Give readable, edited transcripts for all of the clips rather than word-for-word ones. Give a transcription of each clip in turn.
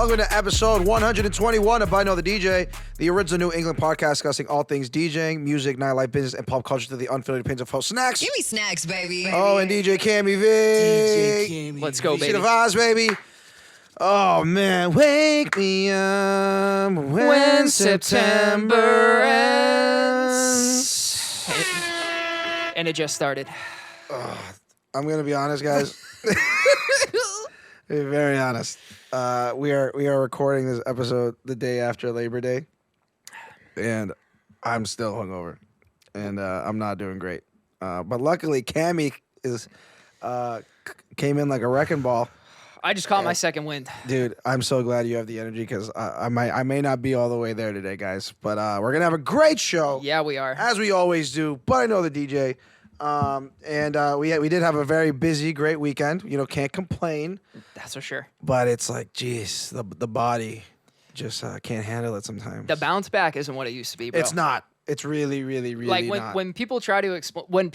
Welcome to episode 121 of I Know the DJ, the original New England podcast discussing all things DJing, music, nightlife, business, and pop culture through the unfiltered opinions of host Snacks. Give me snacks, baby. Oh, and DJ Cammy V. Let's go, See baby. the vibes, baby. Oh, man. Wake me up when September ends. And it just started. I'm going to be honest, guys. Be very honest. We are recording this episode the day after Labor Day, and I'm still hungover, and I'm not doing great. But luckily, Cammy came in like a wrecking ball. I just caught my second wind. Dude, I'm so glad you have the energy because I may not be all the way there today, guys. But we're gonna have a great show. Yeah, we are. As we always do. But I know the DJ. We did have a very busy, great weekend. You know, can't complain. That's for sure. But it's like, geez, the body just can't handle it sometimes. The bounce back isn't what it used to be, bro. It's not. It's really, really, really like not. when people try to explain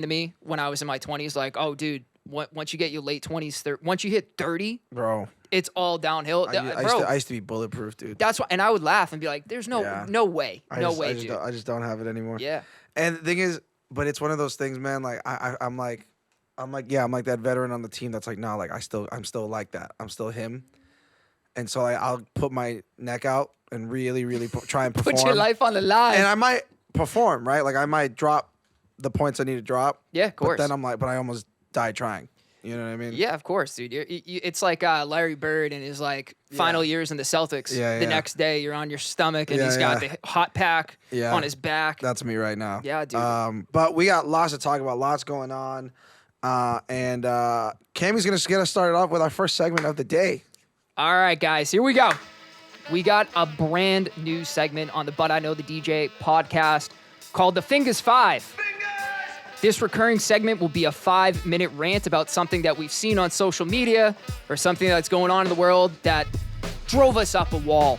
to me when I was in my 20s, like, oh, dude, once you get your late 20s, once you hit 30, bro, it's all downhill. I used to be bulletproof, dude. That's why, and I would laugh and be like, "There's no way, I just don't have it anymore. Yeah. And the thing is, but it's one of those things, man. Like I'm like that veteran on the team that's like, no, like I'm still like that. I'm still him. And so I'll put my neck out and really, really try and perform. Put your life on the line. And I might perform, right? Like I might drop the points I need to drop. Yeah, of course. But then I'm like, but I almost died trying. You know what I mean? Yeah, of course, dude. It's like Larry Bird in his final years in the Celtics. Yeah, the next day, you're on your stomach, and he's got the hot pack on his back. That's me right now. Yeah, dude. But we got lots to talk about, lots going on. And Cammy's going to get us started off with our first segment of the day. All right, guys, here we go. We got a brand new segment on the But I Know the DJ podcast called The Fingers 5. This recurring segment will be a 5-minute rant about something that we've seen on social media or something that's going on in the world that drove us up a wall,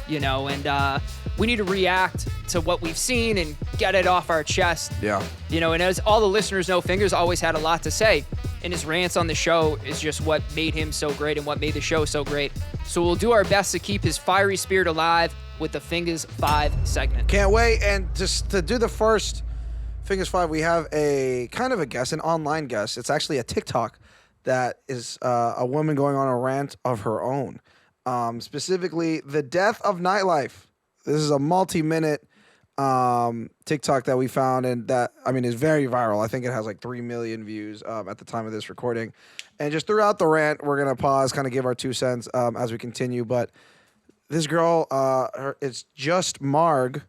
you know, and we need to react to what we've seen and get it off our chest. Yeah. You know, and as all the listeners know, Fingers always had a lot to say, and his rants on the show is just what made him so great and what made the show so great. So we'll do our best to keep his fiery spirit alive with the Fingers 5 segment. Can't wait. And just to do the first Fingers 5, we have a kind of a guest, an online guest. It's actually a TikTok that is a woman going on a rant of her own. Specifically, the death of nightlife. This is a multi-minute TikTok that we found, and that, I mean, is very viral. I think it has like 3 million views at the time of this recording. And just throughout the rant, we're going to pause, kind of give our 2 cents as we continue. But this girl, it's Just Marg,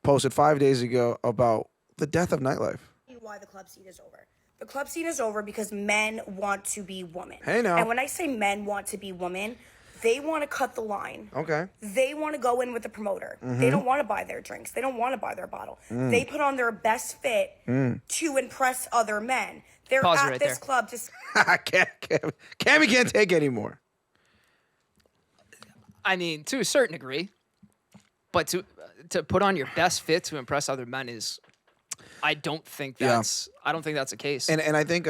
posted 5 days ago about the death of nightlife. Why the club scene is over. The club scene is over because men want to be women. Hey, now. And when I say men want to be women, they want to cut the line. Okay. They want to go in with the promoter. They don't want to buy their drinks. They don't want to buy their bottle. They put on their best fit to impress other men. They're Pause at right this there. club to... Cammy can't take anymore. I mean, to a certain degree, but to put on your best fit to impress other men is, I don't think that's the case. And I think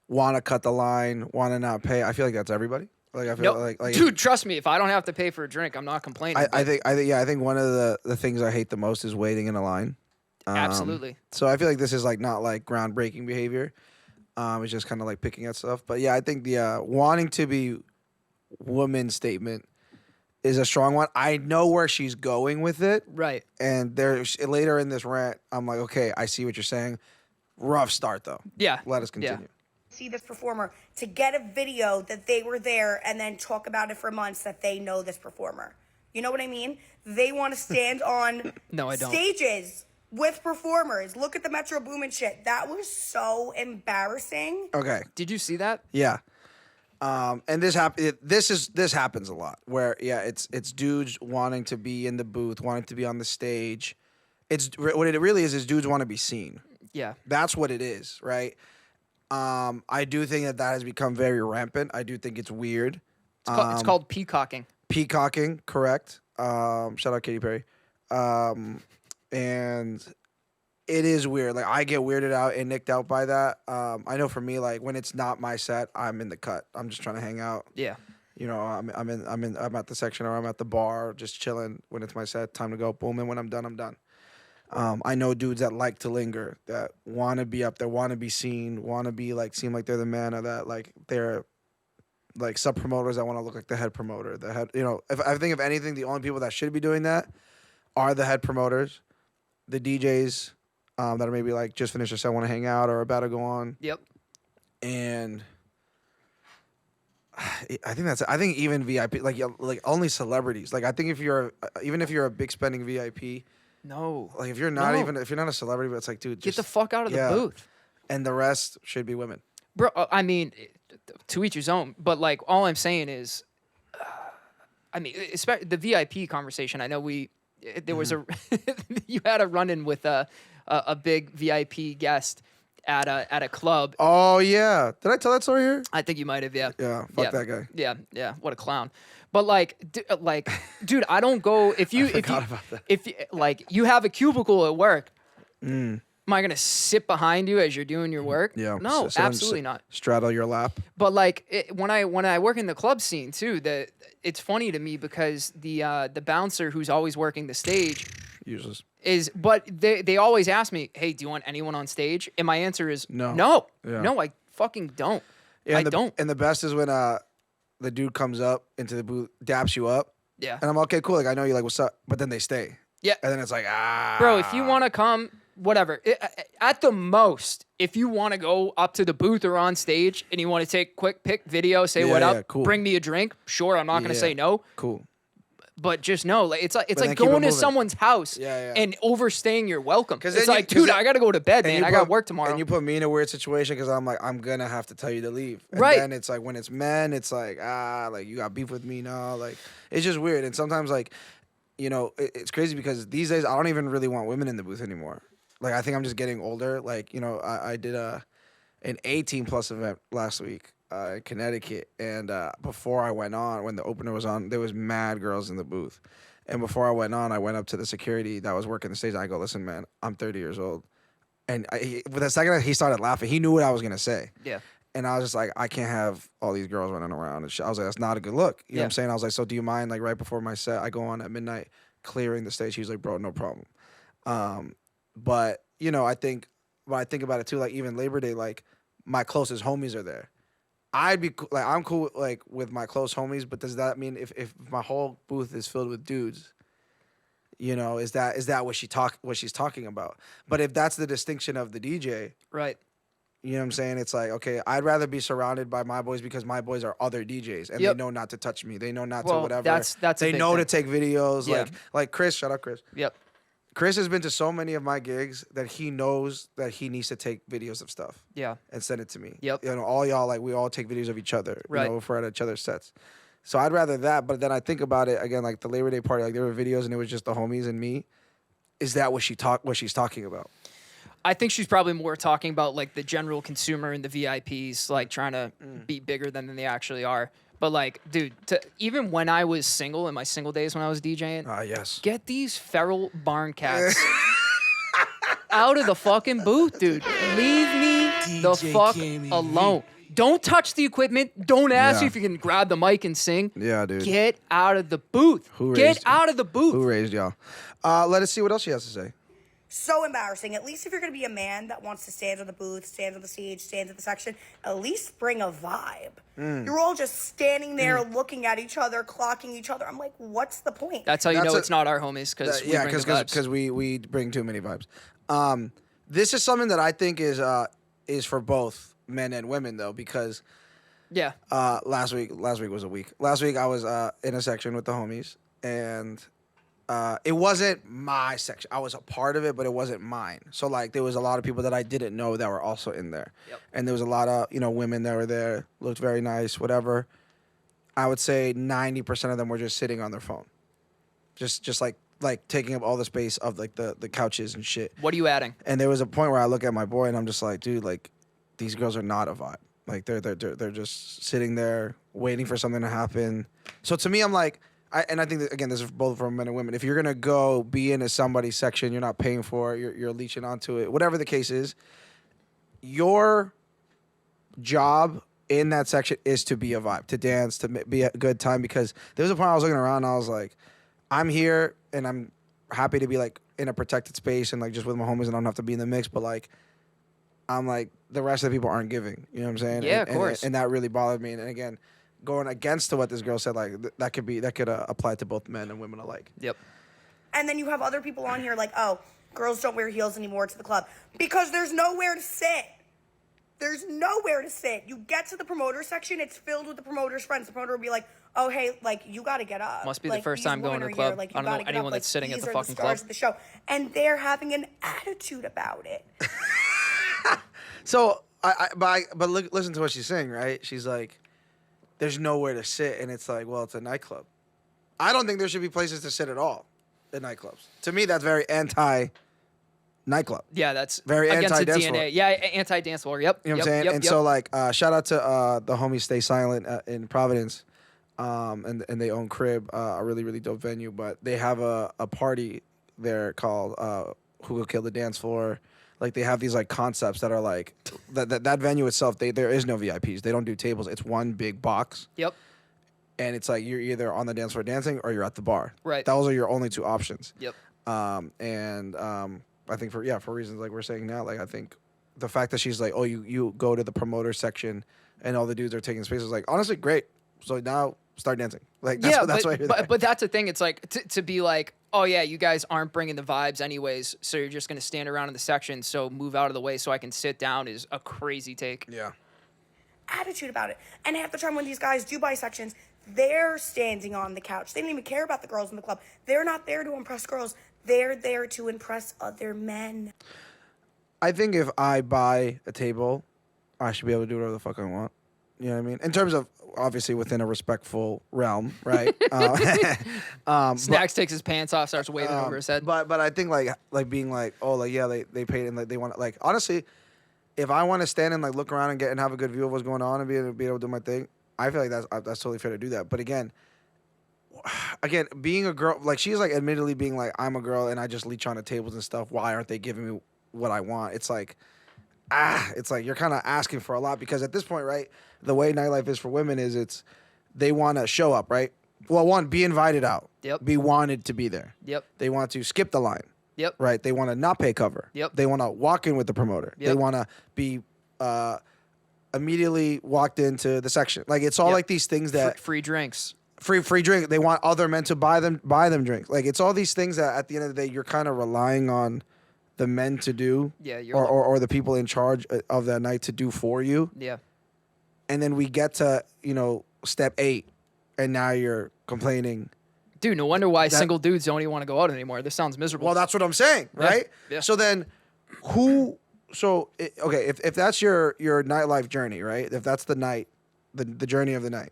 want to cut the line, want to not pay. I feel like that's everybody. Like I feel like dude, trust me, if I don't have to pay for a drink, I'm not complaining. I think one of the things I hate the most is waiting in a line. Absolutely. So I feel like this is like not like groundbreaking behavior. It's just kind of like picking at stuff. But yeah, I think the wanting to be woman statement is a strong one. I know where she's going with it. Right. And there's later in this rant, I'm like, okay, I see what you're saying. Rough start though. Yeah. Let us continue. Yeah. see this performer, to get a video that they were there and then talk about it for months that they know this performer. You know what I mean? They want to stand on No, I don't. stages with performers. Look at the Metro Boomin shit. That was so embarrassing. Okay. Did you see that? Yeah. And this happens a lot where it's dudes wanting to be in the booth, wanting to be on the stage. It's what it really is dudes want to be seen. Yeah. That's what it is, right? I do think that has become very rampant. I do think it's weird. It's called peacocking. Peacocking, correct. Shout out Katy Perry. And it is weird. Like, I get weirded out and nicked out by that. I know for me, like, when it's not my set, I'm in the cut. I'm just trying to hang out. Yeah. You know, I'm at the section or I'm at the bar, just chilling. When it's my set, time to go. Boom, and when I'm done, I'm done. I know dudes that like to linger, that want to be up there, want to be seen, want to be like seem like they're the man, or that like they're like sub promoters that want to look like the head promoter. The head, you know, if I think if anything, the only people that should be doing that are the head promoters, the DJs that are maybe like just finished their set, want to hang out or about to go on. Yep. And I think even VIP, like only celebrities. Like I think if you're even if you're a big spending VIP, No. like if you're not No. even if you're not a celebrity, but it's like, dude, Get just the fuck out of yeah. the booth. And the rest should be women. Bro, I mean, to each his own. But like, all I'm saying is, I mean, especially the VIP conversation. I know there was you had a run-in with a big VIP guest at a club. Oh yeah, did I tell that story here? I think you might have, yeah. Yeah, fuck that guy. Yeah. What a clown. But like, dude, I don't go if you forgot about that. if you, like you have a cubicle at work. Am I gonna sit behind you as you're doing your work? Yeah, No, sit on- absolutely not. Straddle your lap. But like when I work in the club scene too, it's funny to me because the bouncer who's always working the stage Useless. but they always ask me, hey, do you want anyone on stage? And my answer is No. Yeah. No, I fucking don't. Yeah, I and don't. And the best is when the dude comes up into the booth, daps you up, Yeah. and I'm okay, cool. Like I know you, like what's up, but then they stay. Yeah. And then it's like Bro, if you want to come, whatever. At the most, if you want to go up to the booth or on stage and you want to take quick pic video, say what yeah, up, cool. bring me a drink. Sure, I'm not going to Yeah. say no. Cool. But just know, like it's then like keep it going to moving. some's house Yeah, yeah. and overstaying your welcome. 'Cause It's then you- like, dude, 'cause I got to go to bed, And man. you I got put- work tomorrow. And you put me in a weird situation because I'm like, I'm gonna have to tell you to leave. And Right. then it's like when it's men, it's like like you got beef with me now. Like it's just weird. And sometimes like, you know, it's crazy because these days I don't even really want women in the booth anymore. Like I think I'm just getting older. Like, you know, I did an 18+ event last week in Connecticut, and before I went on, when the opener was on, there was mad girls in the booth. And before I went on, I went up to the security that was working the stage. And I go, listen, man, I'm 30 years old. And with the second he started laughing, he knew what I was gonna say. Yeah. And I was just like, I can't have all these girls running around and shit. I was like, that's not a good look. You know what I'm saying? I was like, so do you mind, like, right before my set, I go on at midnight, clearing the stage? He was like, bro, no problem. But, you know, I think, when I think about it too, like, even Labor Day, like, my closest homies are there. I'd be, like, I'm cool, like, with my close homies, but does that mean if my whole booth is filled with dudes, you know, is that what she's talking about? But if that's the distinction of the DJ, Right. you know what I'm saying? It's like, okay, I'd rather be surrounded by my boys because my boys are other DJs and Yep. they know not to touch me. They know not Well, to whatever. that's a they big know to thing. take videos. Yeah. Like Chris, shout out Chris. Yep. Chris has been to so many of my gigs that he knows that he needs to take videos of stuff Yeah. and send it to me. Yep. You know, all y'all, like, we all take videos of each other, Right. you know, if we're at each other's sets. So I'd rather that, but then I think about it again, like the Labor Day party, like there were videos and it was just the homies and me. Is that what she's talking about? I think she's probably more talking about like the general consumer and the VIPs, like trying to be bigger than they actually are. But like, dude, even when I was single in my single days when I was DJing, Yes. get these feral barn cats out of the fucking booth, dude. Leave me the fuck alone. Don't touch the equipment. Don't ask Yeah. if you can grab the mic and sing. Yeah, dude. Get out of the booth. Who Get raised you? out of the booth. Who raised y'all? Let us see what else she has to say. So embarrassing. At least if you're going to be a man that wants to stand on the booth, stand on the stage, stand at the section, at least bring a vibe. You're all just standing there looking at each other, clocking each other. I'm like, what's the point? That's how you That's know a- it's not our homies because Yeah, because we bring too many vibes. This is something that I think is for both men and women though, because yeah. last week was a week. Last week I was in a section with the homies, and it wasn't my section. I was a part of it, but it wasn't mine. So like there was a lot of people that I didn't know that were also in there. Yep. And there was a lot of, you know, women that were there, looked very nice, whatever. I would say 90% of them were just sitting on their phone. Just like taking up all the space of like the couches and shit. What are you adding? And there was a point where I look at my boy and I'm just like, dude, like these girls are not a vibe. Like they're just sitting there waiting for something to happen. So to me, I'm like, I think that, again, this is both for men and women. If you're gonna go be in somebody's section, you're not paying for it. You're leeching onto it. Whatever the case is, your job in that section is to be a vibe, to dance, to be a good time. Because there was a point I was looking around and I was like, I'm here and I'm happy to be like in a protected space and like just with my homies and I don't have to be in the mix. But like, I'm like, the rest of the people aren't giving. You know what I'm saying? Yeah, and, of course. And that really bothered me. And again, going against to what this girl said, like that could apply to both men and women alike. Yep. And then you have other people on here like, oh, girls don't wear heels anymore to the club because there's nowhere to sit. There's nowhere to sit. You get to the promoter section, it's filled with the promoter's friends. The promoter will be like, oh, hey, like, you got to get up. Must be like, the first these time going women to are the club. here. Like, I you don't know gotta get anyone up. that's Like, sitting at these the are fucking stars club. of the show. And they're having an attitude about it. So, but look, listen to what she's saying, right? She's like, there's nowhere to sit. And it's like, well, it's a nightclub. I don't think there should be places to sit at all in nightclubs. To me, that's very anti-nightclub. Yeah, that's Very against the anti-dance DNA. floor. Yeah, anti-dance floor. Yep. You know what yep, I'm saying? Yep, and yep. so, like, shout out to the homies Stay Silent in Providence. And they own Crib, a really, really dope venue. But they have a party there called Who Will Kill the Dance Floor. Like, they have these, like, concepts that are, like, that venue itself, there is no VIPs. They don't do tables. It's one big box. Yep. And it's like you're either on the dance floor dancing or you're at the bar. Right. Those are your only two options. Yep. I think for reasons like we're saying now, like I think the fact that she's like, oh, you go to the promoter section and all the dudes are taking spaces, like honestly, great. So now start dancing. Like that's why you're there. But that's the thing. It's like to be like, oh yeah, you guys aren't bringing the vibes anyways, so you're just gonna stand around in the section. So move out of the way so I can sit down is a crazy take. Yeah. Attitude about it. And half the time when these guys do buy sections, they're standing on the couch. They don't even care about the girls in the club. They're not there to impress girls. They're there to impress other men. I think if I buy a table, I should be able to do whatever the fuck I want. You know what I mean? In terms of obviously within a respectful realm, right? Snacks takes his pants off, starts waving over his head. But I think like being like, oh, like yeah, they paid and like they want, like honestly, if I want to stand and like look around and have a good view of what's going on and be able to do my thing, I feel like that's totally fair to do that. But again, being a girl, like she's like admittedly being like, I'm a girl and I just leech on the tables and stuff. Why aren't they giving me what I want? It's like, it's like you're kind of asking for a lot because at this point, right, the way nightlife is for women is they want to show up, right? Well, one, be invited out. Yep. Be wanted to be there. Yep. They want to skip the line. Yep. Right. They want to not pay cover. Yep. They want to walk in with the promoter. Yep. They want to be immediately walked into the section. Like it's all Yep. like these things that Free drinks. free drink. They want other men to buy them drinks. Like it's all these things that at the end of the day you're kind of relying on the men to do. Yeah, or the people in charge of that night to do for you. Yeah. And then we get to step 8, and now you're complaining. Dude, no wonder why single dudes don't even want to go out anymore. This sounds miserable. Well, that's what I'm saying, right? Yeah. So then, if that's your nightlife journey, right? If that's the night, the journey of the night,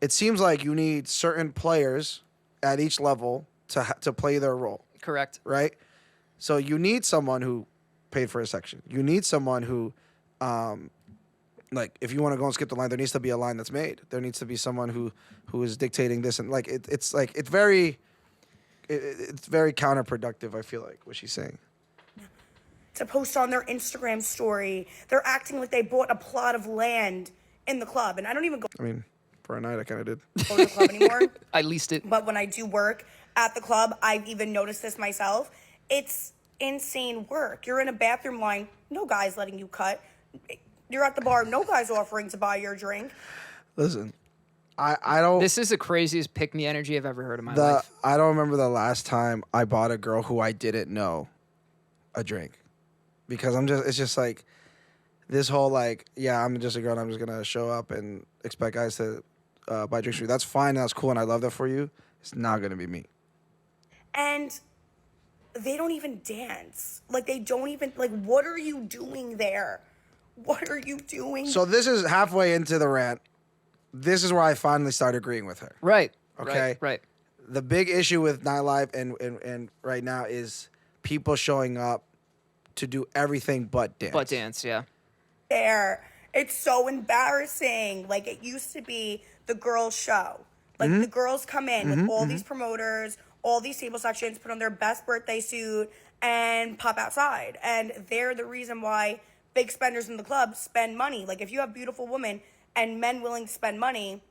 it seems like you need certain players at each level to play their role, Correct. right? So you need someone who paid for a section. You need someone who, like, if you want to go and skip the line, there needs to be a line that's made. There needs to be someone who is dictating this, and like it's very counterproductive. I feel like what she's saying. To post on their Instagram story, they're acting like they bought a plot of land in the club. And I don't even go I mean, for a night, I kind of did. to the club anymore. I leased it. But when I do work at the club, I've even noticed this myself. It's insane work. You're in a bathroom line, no guy's letting you cut. You're at the bar, no guy's offering to buy your drink. Listen, I don't. This is the craziest pick me energy I've ever heard in my life. I don't remember the last time I bought a girl who I didn't know a drink, because it's just like this whole like, yeah, I'm just a girl and I'm just gonna show up and expect guys to buy drinks for you. That's fine, that's cool, and I love that for you. It's not gonna be me. And they don't even dance. Like, they don't even, like, what are you doing there? What are you doing? So this is halfway into the rant. This is where I finally start agreeing with her. Right. Okay. Right. The big issue with nightlife and right now is people showing up to do everything but dance. But dance, yeah. There. It's so embarrassing. Like, it used to be the girls' show. Like, the girls come in with all these promoters, all these table sections, put on their best birthday suit, and pop outside. And they're the reason why big spenders in the club spend money. Like, if you have a beautiful woman and men willing to spend money,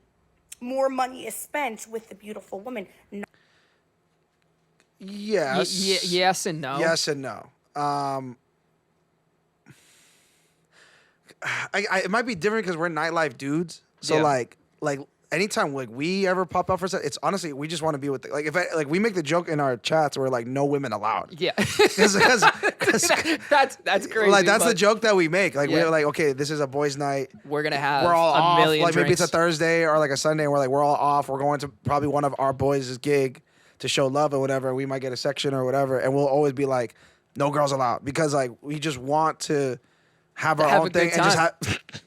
more money is spent with the beautiful woman. Yes. Yes and no. Yes and no. It might be different because we're nightlife dudes. So Yeah. like anytime like we ever pop up for sex, it's honestly we just want to be with like we make the joke in our chats where like no women allowed. Yeah. Because that's crazy. like that's the but joke that we make. Like Yeah. we're like, okay, this is a boys' night. We're gonna have We're all a off. million Like maybe it's a drinks. Thursday or like a Sunday, and we're all off. We're going to probably one of our boys' gig to show love or whatever. We might get a section or whatever, and we'll always be like, no girls allowed, because like we just want to have our Have own a good thing and just time. have.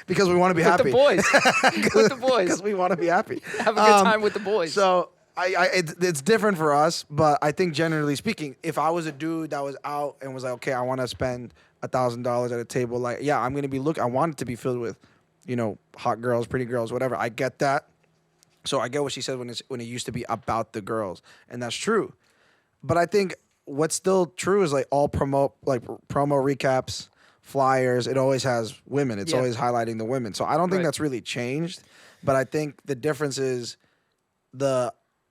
Because we want to be With happy. the boys. With the boys. Because we want to be happy. Have a good time with the boys. So it's different for us, but I think generally speaking, if I was a dude that was out and was like, okay, I want to spend $1,000 at a table, like, yeah, I'm gonna be I want it to be filled with, hot girls, pretty girls, whatever. I get that. So I get what she said when it used to be about the girls, and that's true. But I think what's still true is like all promo recaps, flyers, it always has women. It's Yeah. always highlighting the women. So I don't think Right. that's really changed. But I think the difference is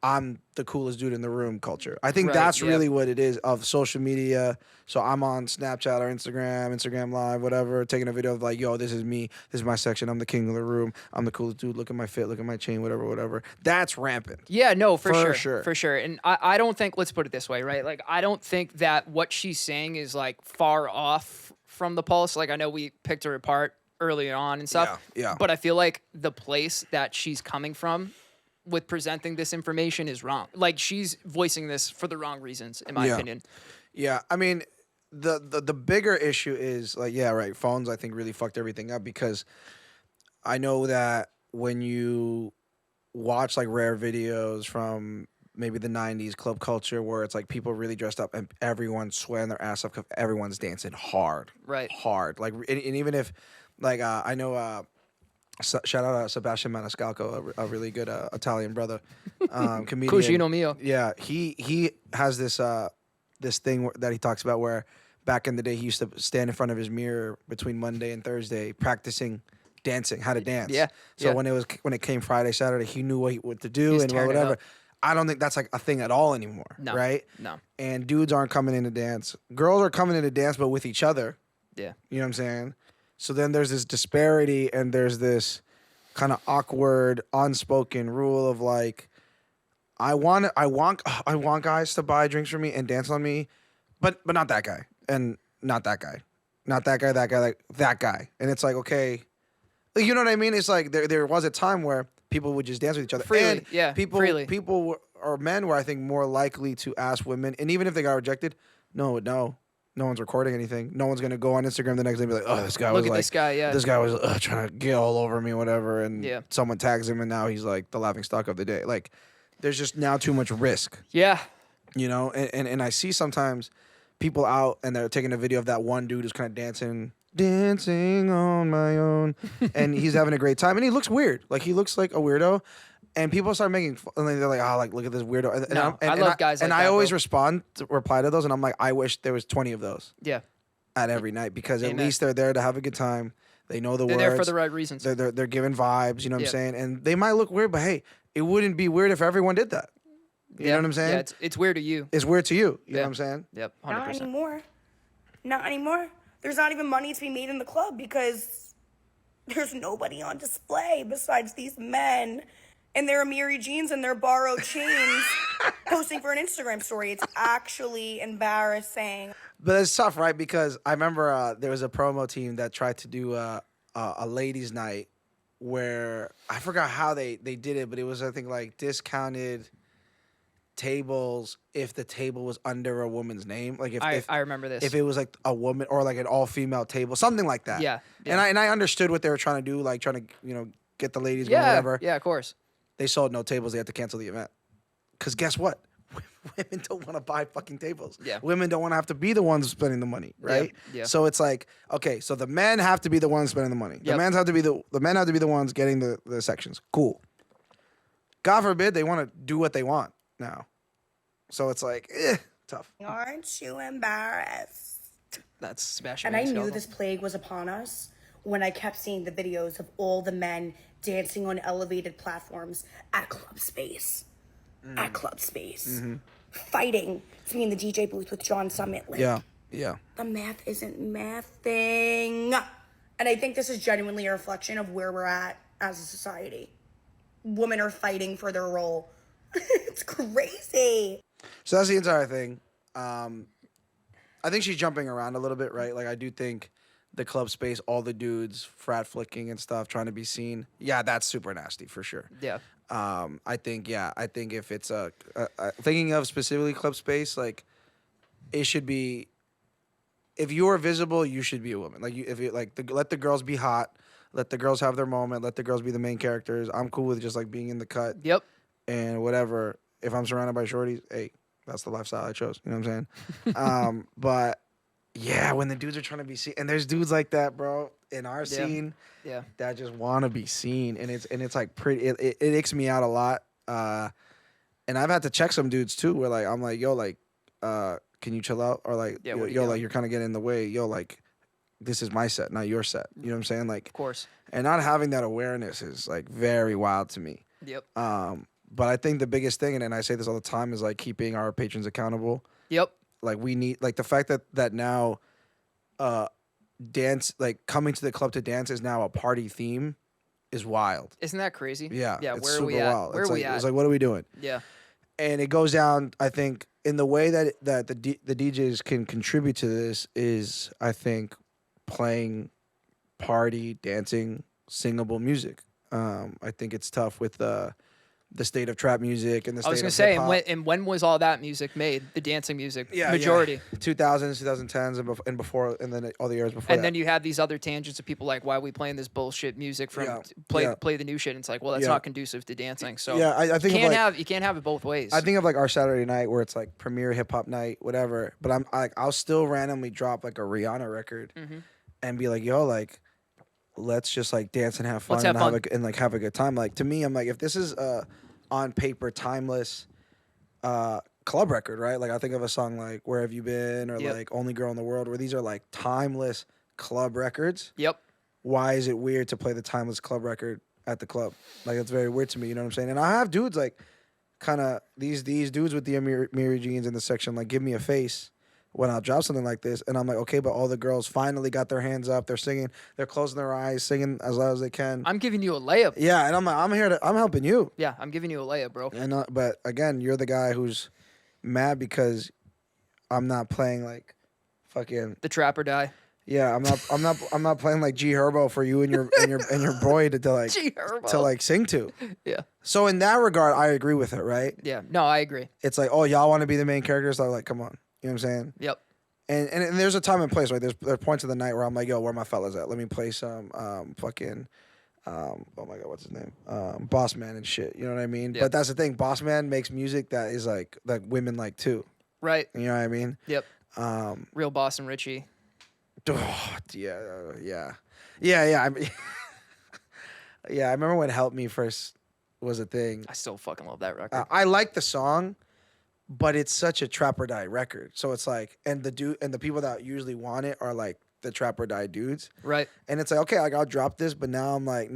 I'm the coolest dude in the room culture. I think Right, that's yeah. really what it is of social media. So I'm on Snapchat or Instagram Live, whatever, taking a video of like, yo, this is me. This is my section. I'm the king of the room. I'm the coolest dude. Look at my fit. Look at my chain, whatever. That's rampant. Yeah, no, for For sure. sure. For sure. And I don't think, let's put it this way, right? Like, I don't think that what she's saying is like far off from the pulse. Like, I know we picked her apart early on and stuff. Yeah. But I feel like the place that she's coming from with presenting this information is wrong. Like, she's voicing this for the wrong reasons, in my Yeah. opinion. Yeah, I mean, the bigger issue is like, yeah, right. Phones, I think, really fucked everything up because I know that when you watch like rare videos from maybe the '90s club culture, where it's like people really dressed up and everyone's sweating their ass off because everyone's dancing hard, Right. hard. Like, and even if, like, I know. Shout out to Sebastian Maniscalco, a really good Italian brother, comedian. Cugino mio. Yeah, he has this thing that he talks about where back in the day he used to stand in front of his mirror between Monday and Thursday practicing dancing, how to dance. Yeah, So yeah. when it came Friday, Saturday, he knew what to do He's and turning whatever. up. I don't think that's like a thing at all anymore, No. right? No. And dudes aren't coming in to dance. Girls are coming in to dance, but with each other. Yeah. You know what I'm saying? So then there's this disparity and there's this kind of awkward, unspoken rule of like, I want guys to buy drinks for me and dance on me, but not that guy and not that guy, not that guy, like that guy. And it's like, okay, you know what I mean? It's like there was a time where people would just dance with each other. Freely, and yeah, people or men were, I think, more likely to ask women, and even if they got rejected, no one's recording anything. No one's gonna go on Instagram the next day and be like, "Oh, this guy Look was at like, this guy, yeah. this guy was trying to get all over me, whatever." And Yeah. someone tags him, and now he's like the laughing stock of the day. Like, there's just now too much risk, Yeah. you know. And I see sometimes people out and they're taking a video of that one dude who's kind of dancing on my own, and he's having a great time, and he looks weird. Like he looks like a weirdo. And people start making, and they're like, "Oh, like look at this weirdo." And, No, I love guys like and that, I always bro. reply to those, and I'm like, I wish there was 20 of those Yeah. at every night because at Amen. least they're there to have a good time. They know the They're words. there for the right reasons. They're giving vibes. You know what Yeah. I'm saying? And they might look weird, but hey, it wouldn't be weird if everyone did that. You know what I'm saying? Yeah, it's weird to you. It's weird to you. You know Yeah. what I'm saying? Yep, Not 100%. anymore. Not anymore. There's not even money to be made in the club because there's nobody on display besides these men in their Amiri jeans and their borrowed chains posting for an Instagram story. It's actually embarrassing. But it's tough, right? Because I remember there was a promo team that tried to do a ladies' night where I forgot how they did it, but it was, I think, like discounted tables if the table was under a woman's name. Like if I remember this. if it was like a woman or like an all-female table, something like that. Yeah, And I understood what they were trying to do, like trying to get the ladies going, yeah, whatever. yeah, of course. They sold no tables. They had to cancel the event. Because guess what? Women don't want to buy fucking tables. Yeah. Women don't want to have to be the ones spending the money, right? yeah. So it's like, okay, so the men have to be the ones spending the money. The Yep. men have to be the ones getting the sections. Cool. God forbid they want to do what they want now. So it's like, tough. Aren't you embarrassed? That's Sebastian. And I knew Maniscalco. this plague was upon us when I kept seeing the videos of all the men dancing on elevated platforms at Club Space. At Club Space. Fighting to be in the DJ booth with John Summit. Like, Yeah. the math isn't mathing. And I think this is genuinely a reflection of where we're at as a society. Women are fighting for their role. It's crazy. So that's the entire thing. I think she's jumping around a little bit, right? Like, I do think the Club Space, all the dudes frat flicking and stuff, trying to be seen. Yeah, that's super nasty for sure. Yeah. I think if it's thinking of specifically Club Space, like, it should be, if you are visible, you should be a woman. Like, let the girls be hot, let the girls have their moment, let the girls be the main characters. I'm cool with just like being in the cut. Yep. And whatever. If I'm surrounded by shorties, hey, that's the lifestyle I chose. You know what I'm saying? But yeah, when the dudes are trying to be seen, and there's dudes like that, bro, in our scene, that just want to be seen, and it's like pretty. It icks me out a lot. And I've had to check some dudes too, where like I'm like, yo, like, can you chill out? Or like, yo, like you're kind of getting in the way. Yo, like, this is my set, not your set. You know what I'm saying? Like, Of course. and not having that awareness is like very wild to me. Yep. But I think the biggest thing, and I say this all the time, is like keeping our patrons accountable. Yep. Like, we need, like, the fact that now dance, like, coming to the club to dance is now a party theme is wild. Isn't that crazy? Yeah. Yeah. It's Where are super we at? wild. Where are we at? It's like, what are we doing? Yeah. And it goes down, I think, in the way that the DJs can contribute to this is, I think, playing party, dancing, singable music. I think it's tough with the state of trap music and the state I was of gonna say, hip-hop. and when was all that music made? The dancing music, Yeah, majority. yeah. 2000s, 2010s, and before, and then all the years before. And that. then you have these other tangents of people like, why are we playing this bullshit music from play the new shit? And it's like, well, that's not conducive to dancing. So yeah, I think you can't have it both ways. I think of like our Saturday night where it's like premiere hip hop night, whatever. But I'll still randomly drop like a Rihanna record and be like, yo, like, let's just like dance and have fun, have a good time. Like, to me, I'm like, if this is on paper timeless club record, right? Like, I think of a song like Where Have You Been or like Only Girl in the World, where these are like timeless club records. Yep. Why is it weird to play the timeless club record at the club? Like, it's very weird to me, you know what I'm saying? And I have dudes like kind of these dudes with the Amiri jeans in the section like give me a face when I'll drop something like this, and I'm like, okay, but all the girls finally got their hands up, they're singing, they're closing their eyes, singing as loud as they can. I'm giving you a layup. Yeah, and I'm helping you. Yeah, I'm giving you a layup, bro. And but again, you're the guy who's mad because I'm not playing like fucking The Trap or Die. Yeah, I'm not playing like G Herbo for you and your boy to like G-Herbo. to like sing to. Yeah. So in that regard, I agree with it, right? Yeah. No, I agree. It's like, oh, y'all want to be the main characters? I'm like, come on. You know what I'm saying? Yep. And there's a time and place, right? There are points of the night where I'm like, yo, where my fellas at? Let me play some fucking oh my god, what's his name? Boss Man and shit. You know what I mean? Yep. But that's the thing. Boss Man makes music that is like women like too. Right. You know what I mean? Yep. Real Boss and Richie. Oh, yeah. I mean, yeah, I remember when Help Me first was a thing. I still fucking love that record. I like the song, but it's such a Trap or Die record. So it's like, and the people that usually want it are like the Trap or Die dudes. Right. And it's like, okay, like I'll drop this, but now I'm like,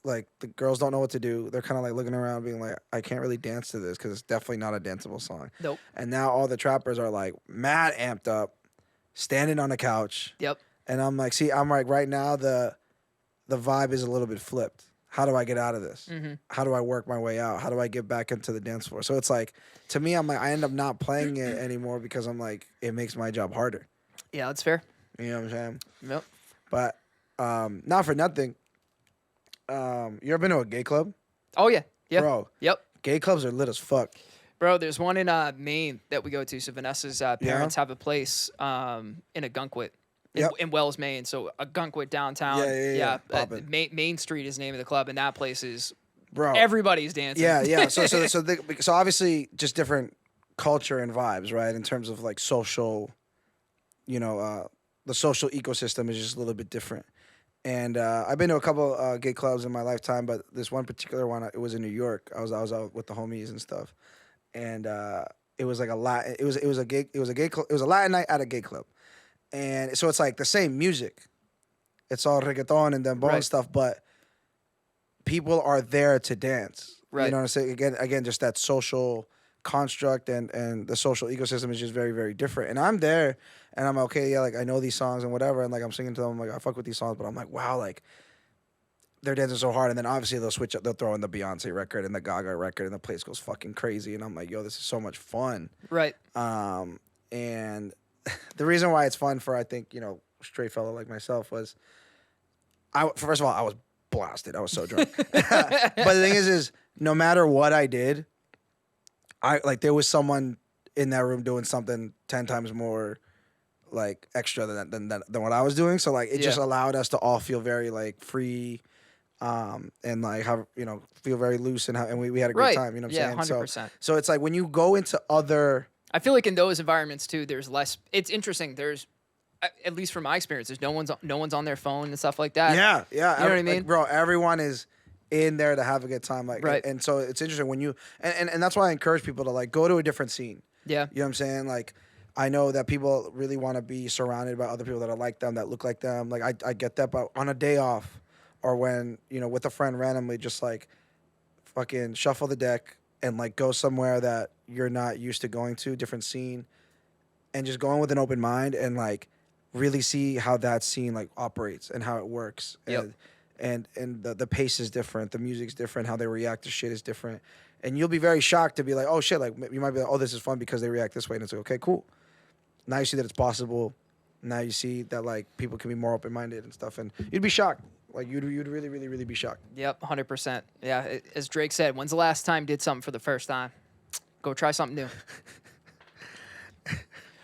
like the girls don't know what to do. They're kind of like looking around being like, I can't really dance to this because it's definitely not a danceable song. Nope. And now all the trappers are like mad amped up, standing on the couch. Yep. And I'm like, see, I'm like, right now the vibe is a little bit flipped. How do I get out of this? Mm-hmm. How do I work my way out? How do I get back into the dance floor? So it's like, to me, I'm like, I end up not playing it anymore because I'm like, it makes my job harder. Yeah, that's fair. You know what I'm saying? Yep. But not for nothing. You ever been to a gay club? Oh yeah. Yep. Bro. Yep. Gay clubs are lit as fuck. Bro, there's one in Maine that we go to. So Vanessa's parents have a place in a Gunkwit in Wells, Maine. So a Gunkwit downtown. Yeah. Main Street is the name of the club, and that place is bro. Everybody's dancing. Yeah. So obviously just different culture and vibes, right? In terms of like social, the social ecosystem is just a little bit different. And I've been to a couple gay clubs in my lifetime, but this one particular one, it was in New York. I was out with the homies and stuff, and it was like it was a Latin night at a gay club, and so it's like the same music, it's all reggaeton and dembow and stuff, but people are there to dance. Right. You know what I'm saying? Again, just that social construct and the social ecosystem is just very, very different. And I'm there, and I'm okay. Yeah, like I know these songs and whatever, and like I'm singing to them. I'm like I fuck with these songs, but I'm like, wow, like they're dancing so hard. And then obviously they'll switch up. They'll throw in the Beyonce record and the Gaga record, and the place goes fucking crazy. And I'm like, yo, this is so much fun. Right. And the reason why it's fun for I think straight fella like myself was, first of all I was blasted. I was so drunk. But the thing is no matter what I did, there was someone in that room doing something 10 times more like extra than what I was doing. So like it just allowed us to all feel very like free, and like have feel very loose and we had a great time. You know what I'm saying? 100%. So it's like when you go into other. I feel like in those environments too, there's less. It's interesting. There's, at least from my experience, there's no one's on their phone and stuff like that. Yeah. You know what I mean, like, bro? Everyone is in there to have a good time, like, right. And so it's interesting when you and that's why I encourage people to like go to a different scene. Yeah, you know what I'm saying? Like, I know that people really want to be surrounded by other people that are like them, that look like them. Like, I get that, but on a day off, or when with a friend randomly, just like fucking shuffle the deck and like go somewhere that you're not used to going to, different scene, and just going with an open mind and like really see how that scene like operates and how it works. Yep. And the pace is different, the music's different, how they react to shit is different. And you'll be very shocked to be like, oh shit, like you might be like, oh, this is fun because they react this way, and it's like, okay, cool. Now you see that it's possible. Now you see that like people can be more open minded and stuff, and you'd be shocked. Like you'd really, really, really be shocked. Yep, 100%. Yeah, as Drake said, when's the last time you did something for the first time? Go try something new.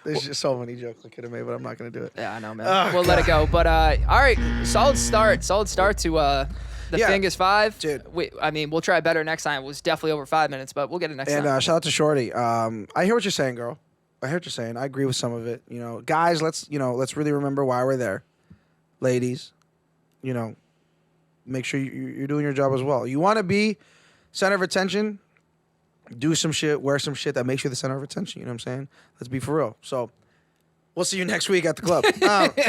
There's just so many jokes I could have made, but I'm not gonna do it. Yeah, I know, man. We'll let it go. But all right, solid start to the Fingers 5. Dude. We'll try better next time. It was definitely over 5 minutes, but we'll get it next time. And shout out to Shorty. I hear what you're saying, girl. I hear what you're saying. I agree with some of it. Guys, let's really remember why we're there. Ladies, make sure you're doing your job as well. You want to be center of attention? Do some shit, wear some shit that makes you the center of attention. You know what I'm saying? Let's be for real. So we'll see you next week at the club.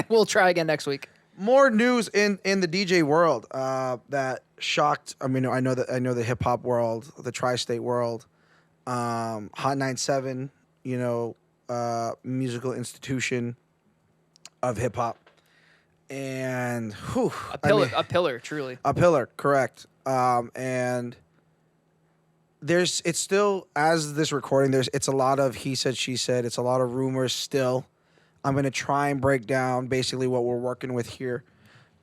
We'll try again next week. More news in the DJ world that shocked. I mean, I know the hip hop world, the tri-state world, Hot 97, musical institution of hip hop, and a pillar, truly. A pillar, correct. And it's still, as this recording, it's a lot of he said, she said. It's a lot of rumors still. I'm going to try and break down basically what we're working with here.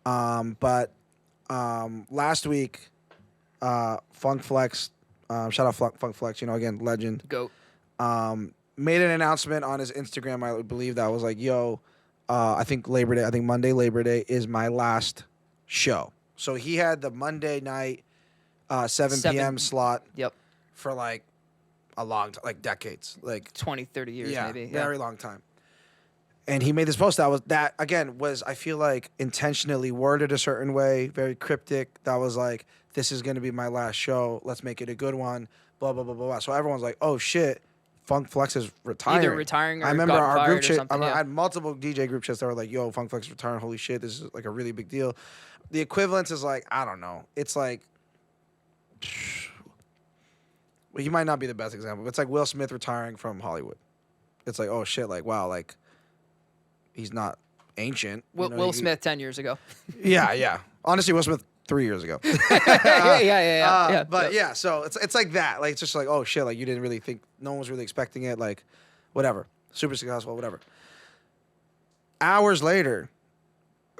But last week, Funk Flex, shout out Funk Flex, again, legend. GOAT. Made an announcement on his Instagram, I believe, that was like, yo, I think Monday, Labor Day is my last show. So he had the Monday night, 7 p.m. slot. Yep. For like a long time, like decades, like 20, 30 years, maybe. Yeah, very long time. And he made this post that again was, I feel like, intentionally worded a certain way, very cryptic. That was like, this is going to be my last show. Let's make it a good one. Blah, blah, blah, blah, blah. So everyone's like, oh shit, Funk Flex is retiring. Either retiring or I remember got our fired group or chat. something, I had multiple DJ group chats that were like, yo, Funk Flex is retiring. Holy shit, this is like a really big deal. The equivalence is like, I don't know. It's like, well, he might not be the best example, but it's like Will Smith retiring from Hollywood. It's like, oh shit, like, wow, like, he's not ancient. Will Smith 10 years ago. Yeah. Honestly, Will Smith 3 years ago. Yeah. But yeah, so it's like that. Like, it's just like, oh shit, like, you didn't really think, no one was really expecting it, like, whatever. Super successful, whatever. Hours later,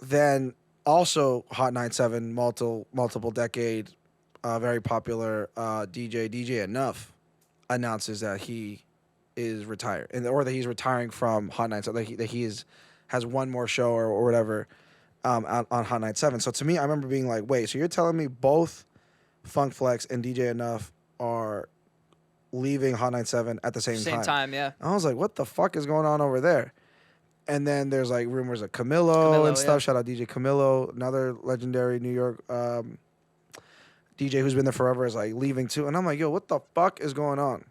then also Hot 97, multiple decade, very popular DJ Enough announces that he is retired, or that he's retiring from Hot 97, that he has one more show or whatever on Hot 97. So to me, I remember being like, wait, so you're telling me both Funk Flex and DJ Enough are leaving Hot 97 at the same time? Same time, yeah. I was like, what the fuck is going on over there? And then there's like rumors of Camilo and stuff. Yeah. Shout out DJ Camilo, another legendary New York DJ who's been there forever, is like leaving too. And I'm like, yo, what the fuck is going on?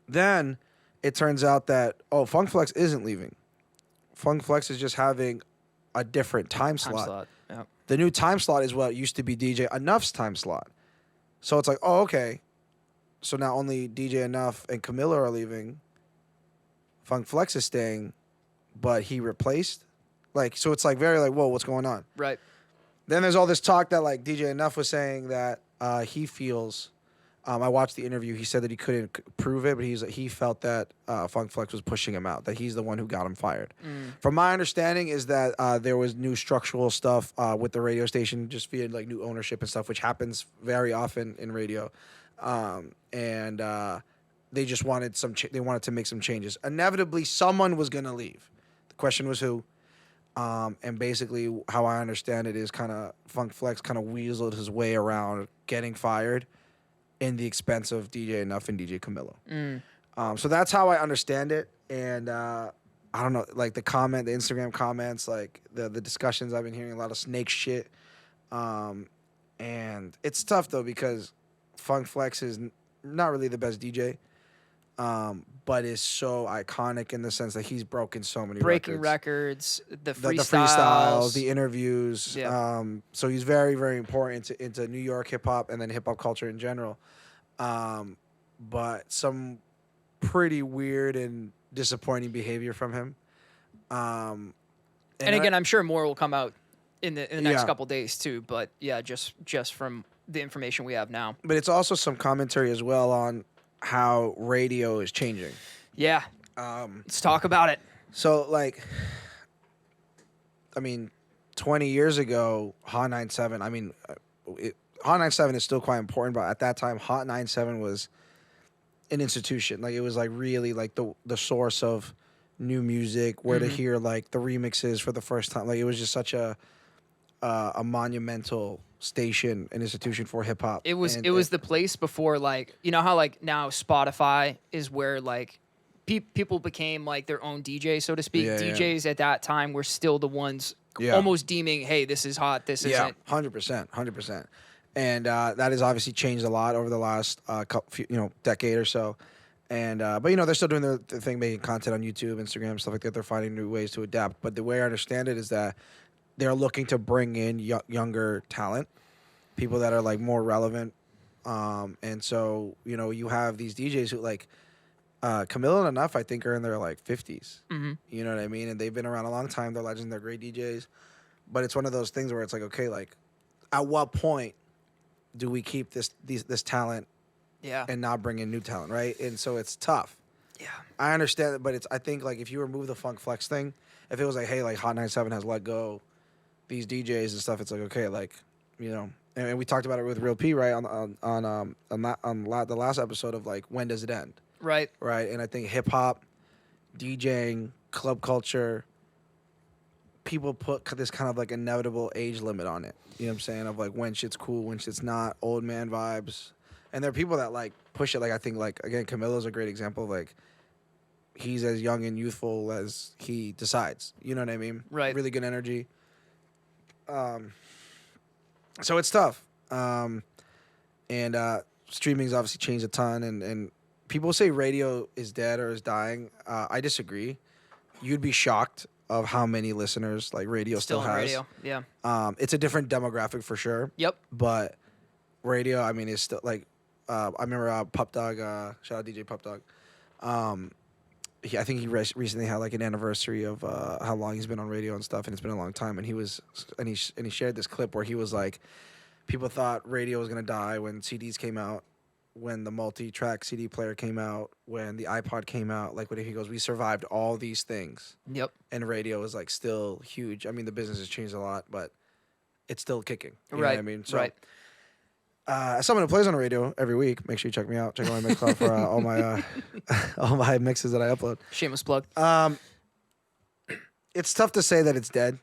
Then it turns out that, Funk Flex isn't leaving. Funk Flex is just having a different time slot. Yeah. The new time slot is what used to be DJ Enough's time slot. So it's like, oh, okay. So now only DJ Enough and Camilla are leaving. Funk Flex is staying, but he replaced. Like, so it's like very like, whoa, what's going on? Right. Then there's all this talk that like DJ Enough was saying that he feels. I watched the interview. He said that he couldn't prove it, but he felt that Funk Flex was pushing him out. That he's the one who got him fired. From my understanding, is that there was new structural stuff with the radio station, just via like new ownership and stuff, which happens very often in radio, and they just wanted they wanted to make some changes. Inevitably, someone was gonna leave. The question was who. And basically, how I understand it is kind of Funk Flex kind of weaseled his way around getting fired in the expense of DJ Enough and DJ Camilo. So that's how I understand it. And I don't know, like the Instagram comments, like the discussions, I've been hearing a lot of snake shit. And it's tough though, because Funk Flex is not really the best DJ. But is so iconic in the sense that he's broken so many records, the freestyles, the freestyles, the interviews. Yeah. So he's very, very important into New York hip hop and then hip hop culture in general. But some pretty weird and disappointing behavior from him. And again, I'm sure more will come out in the next Yeah. couple days too. But yeah, just from the information we have now. But it's also some commentary as well on how radio is changing. Yeah. Let's talk about it. So, like, I mean, 20 years ago, Hot 97, I mean, Hot 97 is still quite important, but at that time, Hot 97 was an institution. Like, it was, like, really, like, the source of new music, where to hear, like, the remixes for the first time. Like, it was just such a monumental station and institution for hip hop. It was the place before, like, you know how like now Spotify is where like people became like their own DJ, so to speak. Yeah, DJs at that time were still the ones almost deeming, hey, this is hot, this isn't. 100%. And that has obviously changed a lot over the last decade or so. And but they're still doing their thing, making content on YouTube, Instagram, stuff like that. They're finding new ways to adapt. But the way I understand it is that they're looking to bring in younger talent, people that are like more relevant. And so, you have these DJs who like Camilo and Enough, I think, are in their like 50s. You know what I mean? And they've been around a long time. They're legends. They're great DJs. But it's one of those things where it's like, okay, like at what point do we keep this talent and not bring in new talent, right? And so it's tough. Yeah. I understand it, but I think like if you remove the Funk Flex thing, if it was like, hey, like Hot 97 has let go these DJs and stuff, it's like, okay, like, and we talked about it with Real P, right, on the last episode of like, when does it end? Right. Right. And I think hip hop, DJing, club culture, people put this kind of like inevitable age limit on it. You know what I'm saying? Of like when shit's cool, when shit's not, old man vibes. And there are people that like push it. Like I think like, again, Camilo's a great example of like, he's as young and youthful as he decides. You know what I mean? Right. Really good energy. So it's tough. And streaming's obviously changed a ton. And people say radio is dead or is dying. I disagree. You'd be shocked of how many listeners like radio still has. Radio, yeah. It's a different demographic for sure. Yep. But radio, I mean, is still like, I remember Pup Dog, shout out DJ Pup Dog. I think he recently had like an anniversary of how long he's been on radio and stuff, and it's been a long time. And he shared this clip where he was like, people thought radio was gonna die when CDs came out, when the multi-track CD player came out, when the iPod came out. Like, what he goes, we survived all these things. Yep. And radio is like still huge. I mean, the business has changed a lot, but it's still kicking. You know right. what I mean? So, right. As someone who plays on the radio every week, make sure you check me out. Check out my Mixcloud for all my all my mixes that I upload. Shameless plug. It's tough to say that it's dead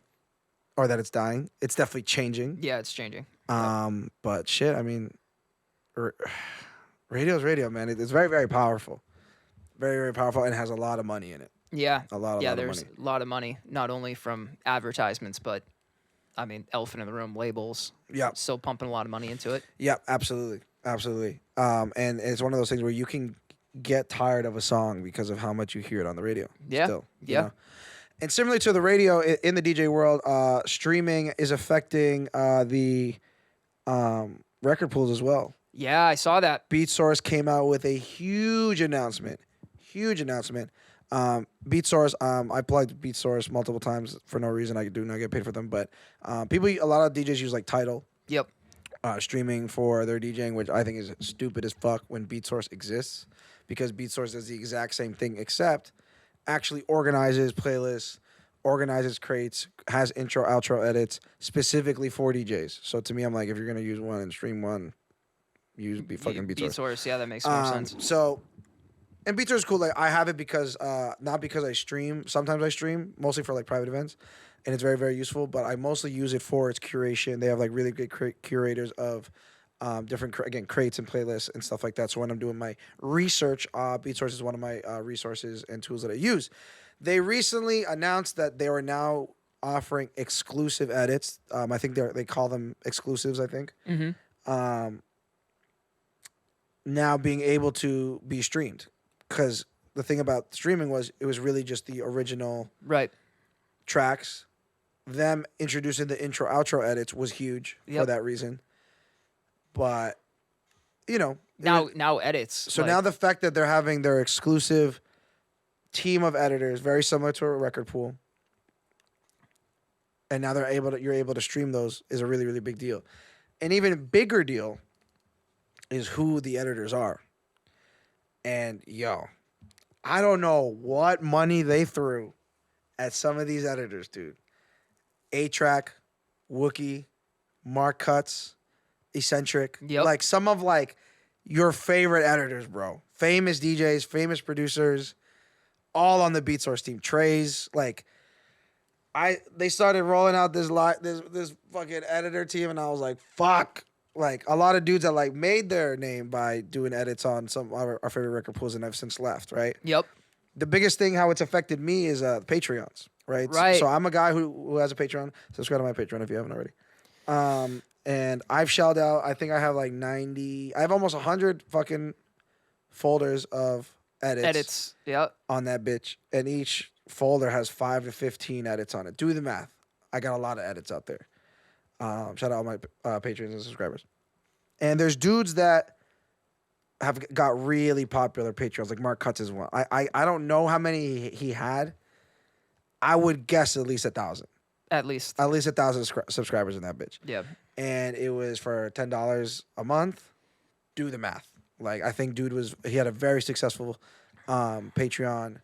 or that it's dying. It's definitely changing. Yeah, it's changing. But shit, I mean, radio's radio, man. It's very, very powerful. Very, very powerful, and has a lot of money in it. Yeah. A lot there's of money. a lot of money, not only from advertisements, but I mean, elephant in the room, labels. Yeah. Still pumping a lot of money into it. Yeah, absolutely. Absolutely. And it's one of those things where you can get tired of a song because of how much you hear it on the radio. Yeah. Still, yeah. And similar to the radio in the DJ world, streaming is affecting the record pools as well. Yeah, I saw that. BeatSource came out with a huge announcement. BeatSource, I plugged BeatSource multiple times for no reason. I do not get paid for them, but a lot of DJs use like Tidal. Yep. Streaming for their DJing, which I think is stupid as fuck when BeatSource exists, because BeatSource does the exact same thing except actually organizes playlists, organizes crates, has intro, outro edits specifically for DJs. So to me, I'm like, if you're gonna use one and stream one, use fucking BeatSource. BeatSource, yeah, that makes more sense. So, and BeatSource is cool. Like I have it because not because I stream. Sometimes I stream, mostly for like private events, and it's very, very useful. But I mostly use it for its curation. They have like really good curators of different crates and playlists and stuff like that. So when I'm doing my research, BeatSource is one of my resources and tools that I use. They recently announced that they are now offering exclusive edits. I think they call them exclusives. I think. Mm-hmm. Now being able to be streamed, because the thing about streaming was it was really just the original tracks. Them introducing the intro outro edits was huge for that reason. But now edits. So now the fact that they're having their exclusive team of editors, very similar to a record pool, and now you're able to stream those, is a really, really big deal. An even bigger deal is who the editors are. And I don't know what money they threw at some of these editors, dude. A-Track, Wookie, Mark Cutts, Eccentric. Yep. Like some of like your favorite editors, bro. Famous DJs, famous producers, all on the BeatSource team. Trays, like they started rolling out this fucking editor team, and I was like, fuck. Like a lot of dudes that like made their name by doing edits on some of our favorite record pools, and I've since left, right? Yep. The biggest thing how it's affected me is Patreons, right? Right. So I'm a guy who has a Patreon. Subscribe to my Patreon if you haven't already. And I've shelled out, I think I have like 90, I have almost 100 fucking folders of edits. Yep. On that bitch. And each folder has 5 to 15 edits on it. Do the math. I got a lot of edits out there. Shout out all my patrons and subscribers. And there's dudes that have got really popular Patreons, like Mark Cutts is one. I don't know how many he had. I would guess at least 1,000. At least 1,000 subscribers in that bitch. Yeah. And it was for $10 a month. Do the math. Like I think he had a very successful Patreon.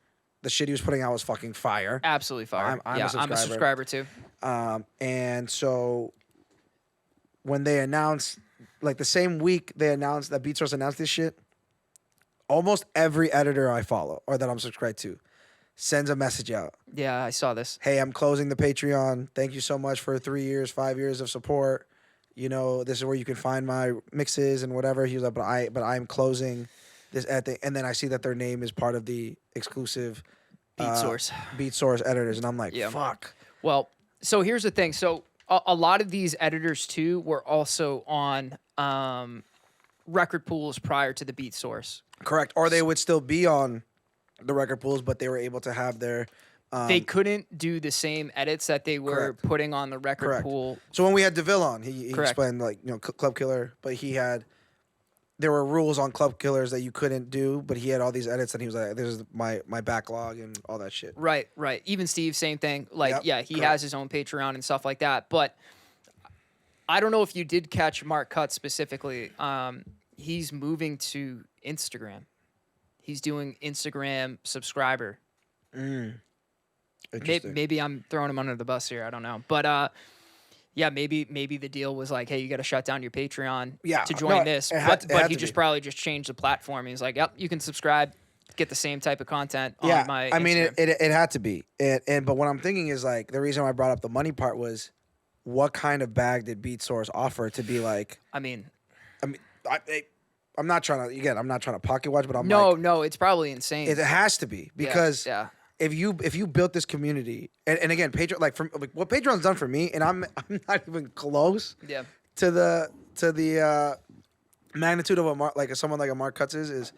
The shit he was putting out was fucking fire. Absolutely fire. I'm a subscriber too. And so when they announced, like the same week they announced that BeatSource announced this shit, almost every editor I follow or that I'm subscribed to sends a message out. Yeah, I saw this. Hey, I'm closing the Patreon. Thank you so much for 3 years, 5 years of support. This is where you can find my mixes and whatever. He was like, but I'm closing this thing. And then I see that their name is part of the exclusive BeatSource editors, and I'm like, fuck. Well, so here's the thing. So a lot of these editors too were also on record pools prior to the BeatSource. Correct. Or they would still be on the record pools, but they were able to have their they couldn't do the same edits that they were putting on the record pool. So when we had DeVille on, he explained like Club Killer, but there were rules on Club Killers that you couldn't do, but he had all these edits, and he was like, "This is my backlog and all that shit." Right. Even Steve, same thing. Like, he has his own Patreon and stuff like that. But I don't know if you did catch Mark Cutts specifically. He's moving to Instagram. He's doing Instagram subscriber. Interesting. Maybe I'm throwing him under the bus here. I don't know, but maybe the deal was like, hey, you got to shut down your Patreon to join this. But he probably just changed the platform. He's like, yep, you can subscribe, get the same type of content on my Instagram. I mean, it had to be. But what I'm thinking is like the reason I brought up the money part was, what kind of bag did BeatSource offer to be like? I'm not trying to pocket watch, but no, it's probably insane. It has to be because if you built this community, and again, Patreon, like what Patreon's done for me, and I'm not even close to the magnitude of someone like a Mark Cutts is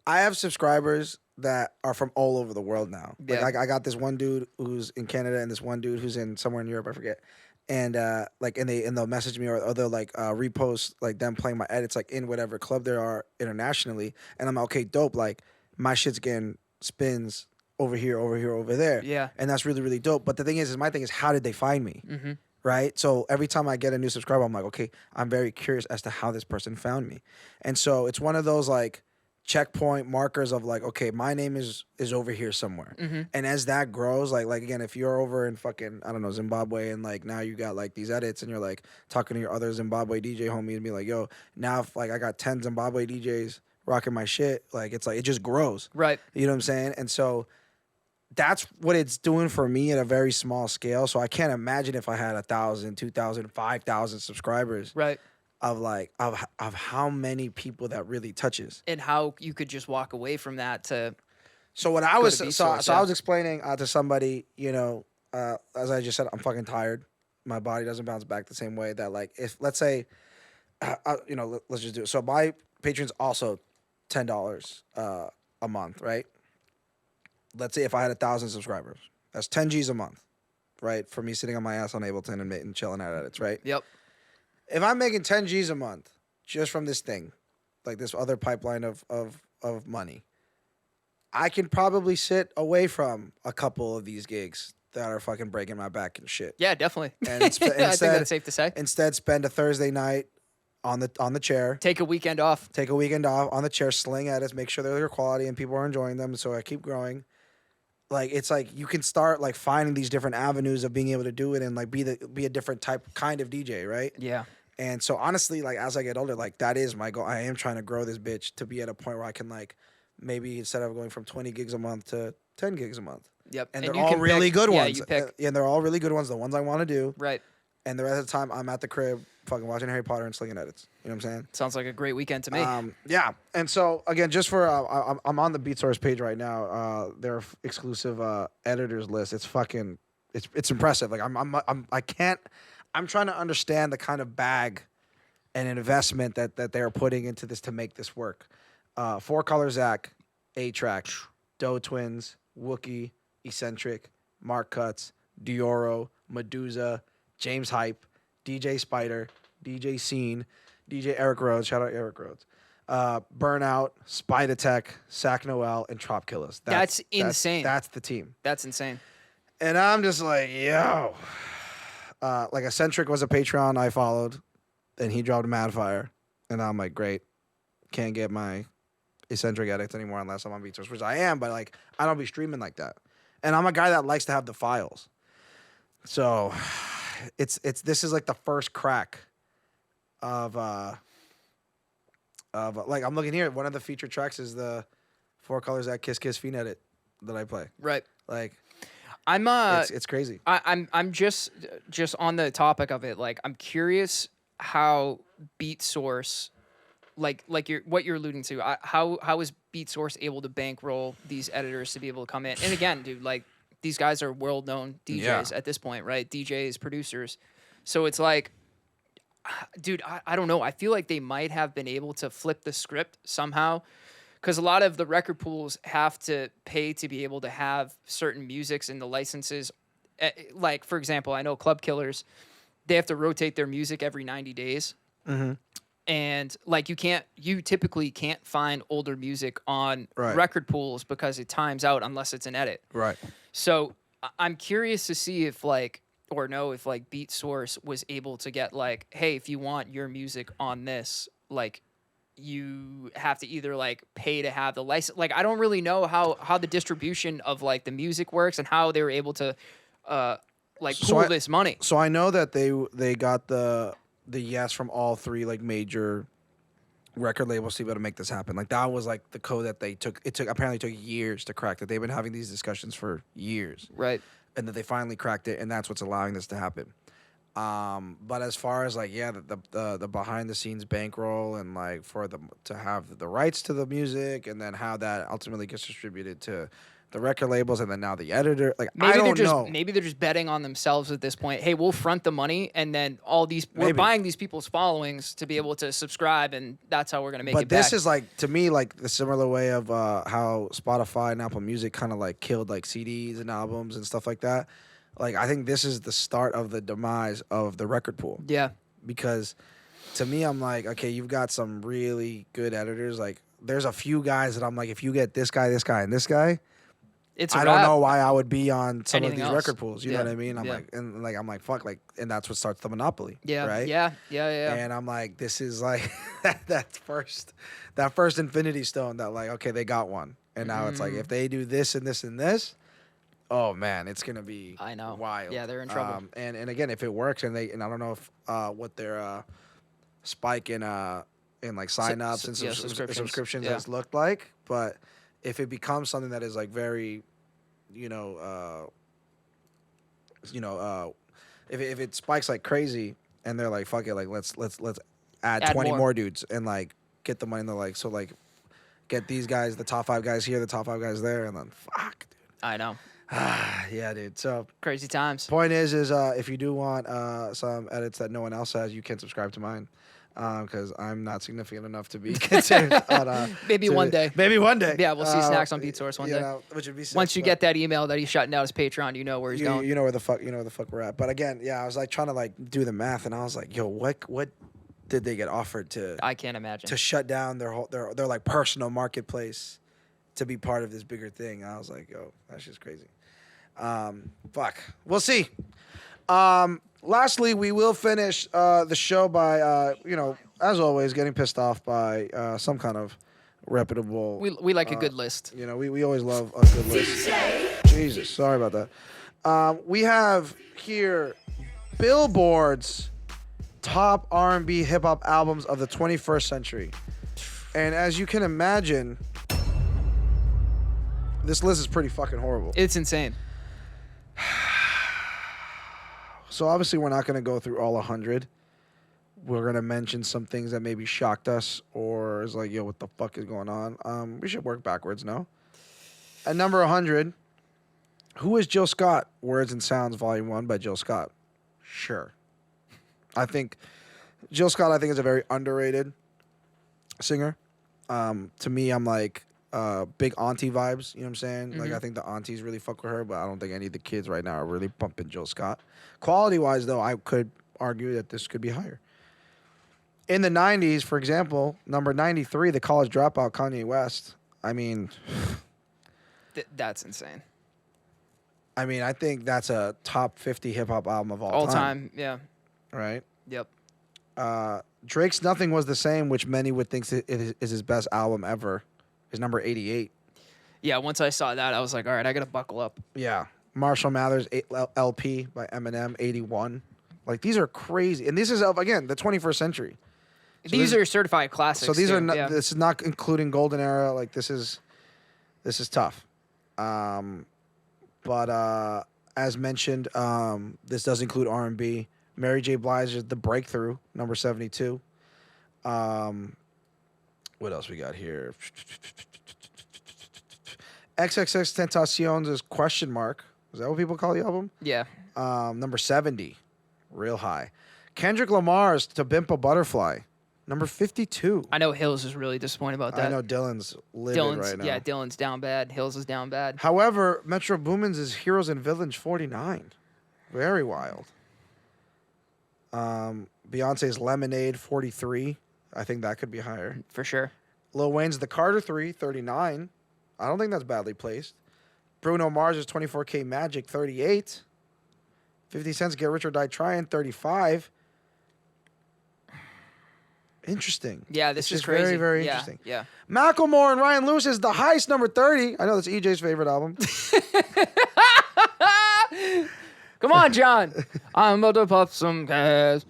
I have subscribers that are from all over the world now. Like Yeah. I got this one dude who's in Canada and this one dude who's in somewhere in Europe, I forget. And they'll message me or they'll like repost like them playing my edits like in whatever club there are internationally, and I'm like, okay, dope. Like my shit's getting spins over here, over there. Yeah. And that's really, really dope. But the thing is my thing is, how did they find me? Mm-hmm. Right? So every time I get a new subscriber, I'm like, okay, I'm very curious as to how this person found me. And so it's one of those like checkpoint markers of like, okay, my name is over here somewhere. And as that grows, like again, if you're over in fucking, I don't know, Zimbabwe, and like now you got like these edits and you're like talking to your other Zimbabwe DJ homie and be like, yo, now if like I got 10 Zimbabwe DJs rocking my shit, like it's like it just grows. Right. You know what I'm saying? And so that's what it's doing for me at a very small scale. So I can't imagine if I had 1,000, 2,000, 5,000 subscribers. Right. Of like of how many people that really touches. And how you could just walk away from that to. So what I was to so Beatsource, I was explaining to somebody, you know, as I just said, I'm fucking tired. My body doesn't bounce back the same way that like if let's say, you know, let's just do it. So my Patreon's also $10 a month, right? Let's say if I had 1,000 subscribers, that's 10 G's a month, right? For me sitting on my ass on Ableton and chilling at edits, right? Yep. If I'm making 10 G's a month just from this thing, like this other pipeline of money, I can probably sit away from a couple of these gigs that are fucking breaking my back and shit. Yeah, definitely. And I think that's safe to say. Instead, spend a Thursday night on the chair. Take a weekend off. Take a weekend off on the chair, sling edits, make sure they're quality and people are enjoying them. So I keep growing. Like it's like you can start like finding these different avenues of being able to do it and like be a different kind of DJ, right? Yeah. And so honestly, like as I get older, like that is my goal. I am trying to grow this bitch to be at a point where I can like maybe instead of going from 20 gigs a month to 10 gigs a month. Yep. And you they're all can really pick- good yeah, ones. You pick. And they're all really good ones, the ones I want to do. Right. And the rest of the time I'm at the crib fucking watching Harry Potter and slinging edits. You know what I'm saying? Sounds like a great weekend to me. Yeah. And so again, just for I'm on the Beatsource page right now. Their exclusive editors list. It's fucking it's impressive. Like I'm trying to understand the kind of bag and investment that they're putting into this to make this work. 4 Color Zach, A-Track, Doe Twins, Wookie, Eccentric, Mark Cuts, Dioro, Medusa, James Hype, DJ Spider, DJ Scene, DJ Eric Rhodes, shout out Eric Rhodes, Burnout, Spider Tech, Sac Noel, and Trop Killers. That's insane. That's the team. That's insane. And I'm just like, yo. Like Eccentric was a Patreon I followed, and he dropped Mad Fire. And I'm like, great. Can't get my Eccentric edits anymore unless I'm on Beatsource, which I am, but like I don't be streaming like that. And I'm a guy that likes to have the files. So this is like the first crack of like I'm looking here. One of the featured tracks is the 4 Colors That Kiss Kiss Fiend edit that I play. Right. Like I'm it's crazy. I'm just on the topic of it. Like I'm curious how Beatsource, like what you're alluding to. How is Beatsource able to bankroll these editors to be able to come in? And again, dude, like these guys are world-known DJs at this point, right? DJs, producers. So it's like, dude, I don't know. I feel like they might have been able to flip the script somehow, because a lot of the record pools have to pay to be able to have certain musics and the licenses. Like, for example, I know Club Killers, they have to rotate their music every 90 days. Mm-hmm. And like you typically can't find older music on record pools because it times out unless it's an edit. Right. So I'm curious to see if Beatsource was able to get like, hey, if you want your music on this, like you have to either like pay to have the license. Like I don't really know how the distribution of like the music works and how they were able to pool this money. So I know that they got the yes from all 3 like major record labels to be able to make this happen. Like that was like the code that they took. It apparently took years to crack that. They've been having these discussions for years. Right. And that they finally cracked it, and that's what's allowing this to happen. But as far as like the behind the scenes bankroll and like for them to have the rights to the music and then how that ultimately gets distributed to the record labels, and then now the editor. Like Maybe I don't they're just know. maybe they're just betting on themselves at this point. Hey, we'll front the money, and then we're Maybe. buying these people's followings to be able to subscribe, and that's how we're gonna make But it back. this is like to me like the similar way of how Spotify and Apple Music kind of like killed like CDs and albums and stuff like that. Like I think this is the start of the demise of the record pool. Yeah. Because to me, I'm like, okay, you've got some really good editors. Like there's a few guys that I'm like, if you get this guy, and this guy, It's a I don't wrap. know why I would be on some Anything of these else. record pools. You know Yeah. what I mean? Yeah. I'm like, fuck, like, and that's what starts the monopoly. Yeah. Right. Yeah. And I'm like, this is like that first Infinity Stone that like, okay, they got one, and now it's like if they do this and this and this, oh man, it's gonna be I know. wild. Yeah, they're in trouble. And again, if it works, and I don't know if what their spike in like signups and subscriptions Yeah. has looked like, but if it becomes something that is like very, if it spikes like crazy, and they're like, fuck it, like let's add 20 more dudes and like get the money, and they're like, so like get these guys, the top 5 guys here, the top 5 guys there, and then fuck, dude. I know. Yeah, dude. So Crazy times. point is if you do want some edits that no one else has, you can subscribe to mine. Because I'm not significant enough to be considered. Maybe one day. Maybe one day. Yeah, we'll see Snacks on Beat Source one day. Which would be sick, Once you but get that email that he's shutting down his Patreon, you know where he's going. you know where the fuck we're at. But again, yeah, I was like trying to like do the math, and I was like, yo, what did they get offered to I can't imagine. to shut down their like personal marketplace to be part of this bigger thing? I was like, yo, that's just crazy. Fuck. We'll see. Lastly, we will finish the show by, as always, getting pissed off by some kind of reputable. we like a good list. We always love a good list. Jesus, sorry about that. We have here Billboard's top R&B hip hop albums of the 21st century, and as you can imagine, this list is pretty fucking horrible. It's insane. So obviously we're not going to go through all 100. We're going to mention some things that maybe shocked us or is like, yo, what the fuck is going on? We should work backwards, no? At number 100, who is Jill Scott? Words and Sounds, Volume 1 by Jill Scott. Sure. I think Jill Scott, is a very underrated singer. To me, I'm like big auntie vibes, you know what I'm saying? Like, I think the aunties really fuck with her, but I don't think any of the kids right now are really pumping Jill Scott. Quality-wise, though, I could argue that this could be higher. In the 90s, for example, number 93, The College Dropout, Kanye West. I mean... That's insane. I mean, I think that's a top 50 hip-hop album of All time, yeah. Right? Yep. Drake's Nothing Was the Same, which many would think is his best album ever, is number 88. Yeah, once I saw that, I was like, all right, I got to buckle up. Yeah. Marshall Mathers LP by Eminem, 81. Like, these are crazy. And this is, again, the 21st century. These are certified classics. So these too, are not, yeah. this is not including Golden Era. Like, this is tough. But as mentioned, this does include R&B. Mary J. Blige's The Breakthrough, number 72. What else we got here? XXX Tentacion's Question Mark. Is that what people call the album? Yeah. Number 70. Real high. Kendrick Lamar's To Pimp a Butterfly. Number 52. I know Hills is really disappointed about that. I know Dylan's livid right now. Yeah, Dylan's down bad. Hills is down bad. However, Metro Boomin's is Heroes and Villains 49. Very wild. Beyonce's Lemonade 43. I think that could be higher. For sure. Lil Wayne's The Carter 3 39. I don't think that's badly placed. Bruno Mars's 24K Magic 38. 50 Cent's Get Rich or Die Trying 35. Interesting. Yeah, this It's is just crazy. very, very Yeah, interesting. Yeah. Macklemore and Ryan Lewis is The Heist number 30. I know that's EJ's favorite album. Come on, John. I'm about to pop some cash.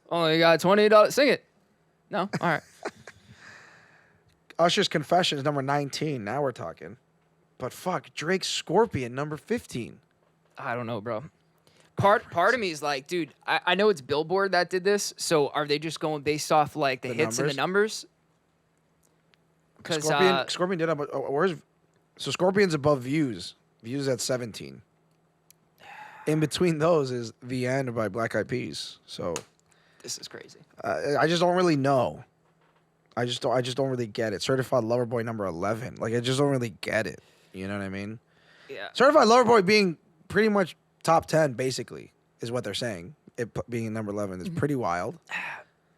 Only got $20. Sing it. No? All right. Usher's Confessions number 19. Now we're talking. But fuck, Drake's Scorpion number 15. I don't know, bro. Part of me is like, dude, I know it's Billboard that did this, so are they just going based off like the hits and the numbers? Because Scorpion did have where's So Scorpion's above Views. Views at 17. In between those is The End by Black Eyed Peas. So This is crazy. I just don't really know. I just don't really get it. Certified Lover Boy number 11. Like I just don't really get it. You know what I mean? Yeah. Certified Lover Boy being pretty much top 10 basically is what they're saying. It being number 11 is pretty wild.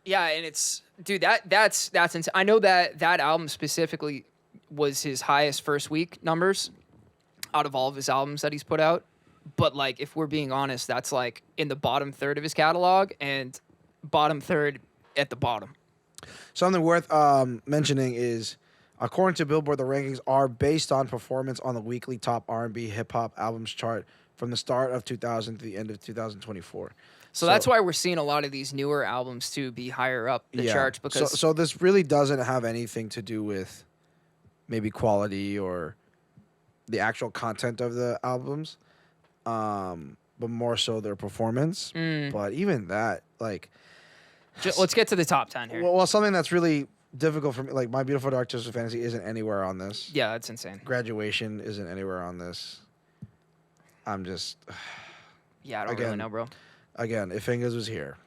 Yeah, and it's dude, that's insane. I know that album specifically was his highest first week numbers out of all of his albums that he's put out. But like if we're being honest, that's like in the bottom third of his catalog and bottom third at the bottom. Something worth mentioning is, according to Billboard, the rankings are based on performance on the weekly top R&B hip hop albums chart from the start of 2000 to the end of 2024. So that's why we're seeing a lot of these newer albums too be higher up the charts because so this really doesn't have anything to do with maybe quality or the actual content of the albums, but more so their performance. But even that, like, let's get to the top 10 here. well, something that's really difficult for me, like My Beautiful Dark Twisted Fantasy isn't anywhere on this. Yeah, that's insane. Graduation isn't anywhere on this. I'm just Yeah, I don't really know, bro. again, if Fingers was here,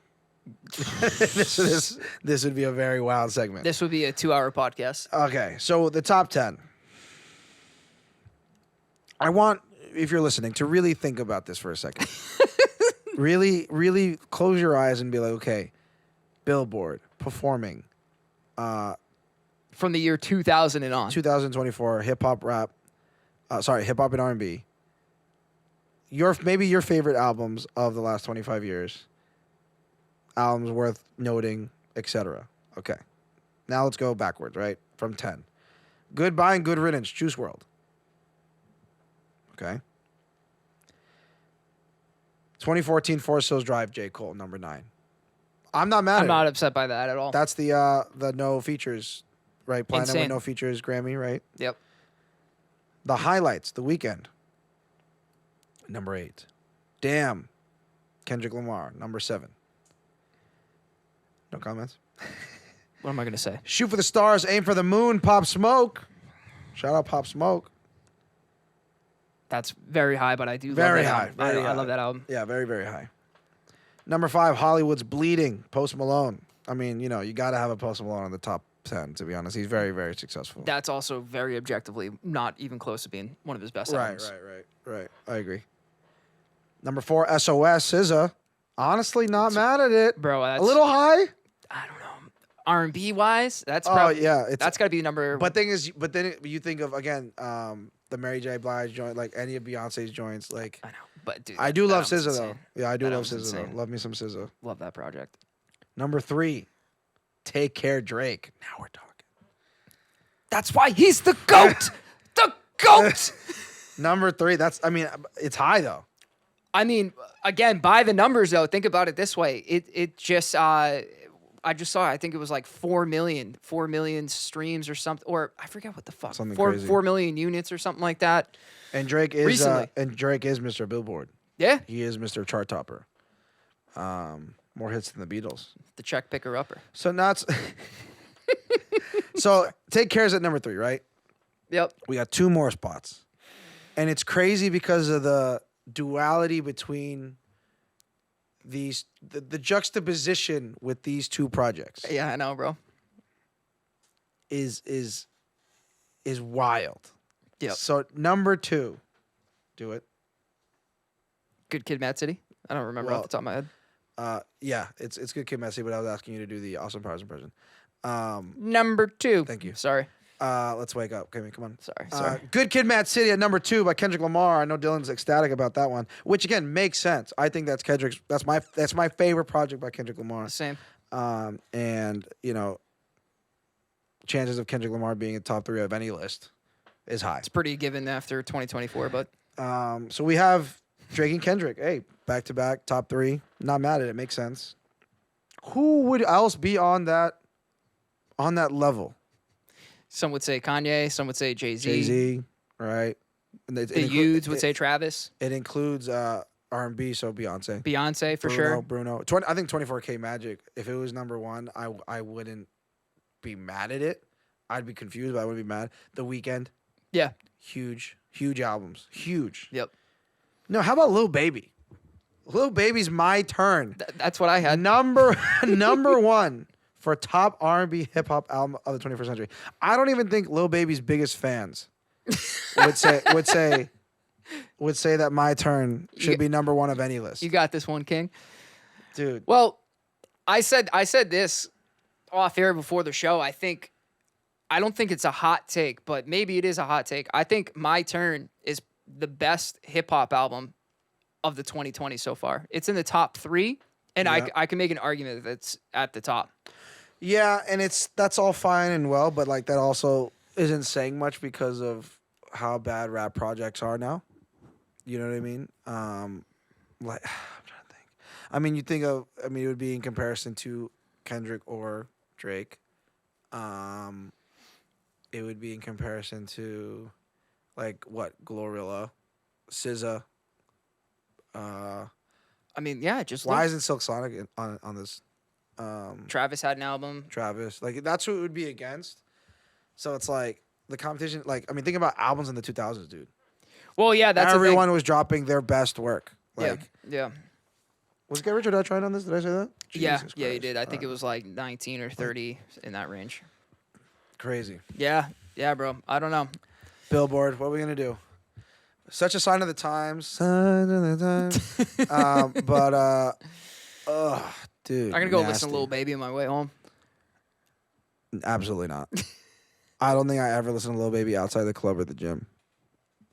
this would be a very wild segment. This would be a 2-hour podcast. Okay, so the top 10. I want, if you're listening, to really think about this for a second. really, really close your eyes and be like, okay, Billboard performing From the year 2000 and on. 2024 hip hop rap, hip hop and R&B. Maybe your favorite albums of the last 25 years. Albums worth noting, etc. Okay. Now let's go backwards, right? From 10. Goodbye and Good Riddance, Juice WRLD. Okay. 2014 Forest Hills Drive, J. Cole, number 9. I'm not mad I'm at not it. upset by that at all. That's the no features, right? Platinum Insane. with no features Grammy, right? Yep. The Highlights, The Weeknd, number 8. Damn, Kendrick Lamar, number 7. No comments? What am I going to say? Shoot for the Stars, Aim for the Moon, Pop Smoke. Shout out Pop Smoke. That's very high, but I do Very love that high, album. very I high. love that album. Yeah, very, very high. Number 5, Hollywood's Bleeding, Post Malone. I mean, you got to have a Post Malone on the top 10, to be honest. He's very, very successful. That's also very objectively not even close to being one of his best albums. Right. I agree. Number 4, SOS, SZA. Honestly, not mad at it. Bro, that's, A little high. I don't know. R&B wise, that's Oh, probably, yeah. that's got to be number. But then you think of, again, the Mary J. Blige joint, like any of Beyonce's joints. Like, I know, but dude, I do that love album's SZA, though. insane. Yeah, I do That love album's SZA, insane. though. Love me some SZA. Love that project. Number 3, Take Care, Drake. Now we're talking. That's why he's the GOAT. The GOAT. Number 3, it's high, though. I mean, again, by the numbers though, think about it this way. It just I just saw, I think it was like 4 million streams or something, or I forget what the fuck. Something 4 crazy. 4 million units or something like that. And Drake is Recently. Mr. Billboard. Yeah. He is Mr. Chart Topper. More hits than the Beatles. The check picker upper. So not. So Take Care's at number 3, right? Yep. We got 2 more spots, and it's crazy because of the duality between these, the juxtaposition with these 2 projects Yeah, I know, bro. is wild. Yep. So number 2, do it. Good Kid, Mad City. I don't remember Well, off the top of my head. Yeah, it's Good Kid, Messy, but I was asking you to do the Austin Powers impression. Number 2. Thank you. Sorry. Let's wake up. Okay, come on. Sorry. Good Kid, Mad City at number 2 by Kendrick Lamar. I know Dylan's ecstatic about that one, which again makes sense. I think that's Kendrick's. That's my favorite project by Kendrick Lamar. Same. And chances of Kendrick Lamar being in top 3 of any list is high. It's pretty given after 2024, but So we have Drake and Kendrick. Hey, back to back, top 3. Not mad at it. Makes sense. Who would else be on that level? some would say Kanye, some would say Jay-Z. Jay-Z, right? And The youths would say Travis. It includes R&B, so Beyonce. Beyonce, for sure. Bruno. I think 24K Magic, if it was number 1, I wouldn't be mad at it. I'd be confused, but I wouldn't be mad. The Weeknd. Yeah. huge albums. Huge. Yep. No, how about Lil Baby? Lil Baby's My Turn. That's what I had. Number one for top R&B hip hop album of the 21st century. I don't even think Lil Baby's biggest fans would say that My Turn should be number one of any list. You got this one, King. Dude. Well, I said this off air before the show. I don't think it's a hot take, but maybe it is a hot take. I think My Turn is the best hip hop album of the 2020 so far. It's in the top 3, and I can make an argument that it's at the top. Yeah, and that's all fine and well, but like that also isn't saying much because of how bad rap projects are now. You know what I mean? Like I'm trying to think. I mean, it would be in comparison to Kendrick or Drake. It would be in comparison to like what, Glorilla, SZA. I mean, yeah, just why look. isn't Silk Sonic on this? Travis had an album. Travis, like that's who it would be against. So it's like the competition. Like I mean, think about albums in the 2000s, dude. Well, yeah, that's everyone was dropping their best work. Like, yeah. Was Get Rich or Die Trying on this? Did I say that? Yeah, Jesus yeah, you Christ. did. I think it was like 19 or 30 in that range. Crazy. Yeah, bro. I don't know. Billboard, what are we gonna do? Such a sign of the times. Sign of the times. Dude. I'm gonna go nasty. listen to Lil Baby on my way home. Absolutely not. I don't think I ever listened to Lil Baby outside the club or the gym.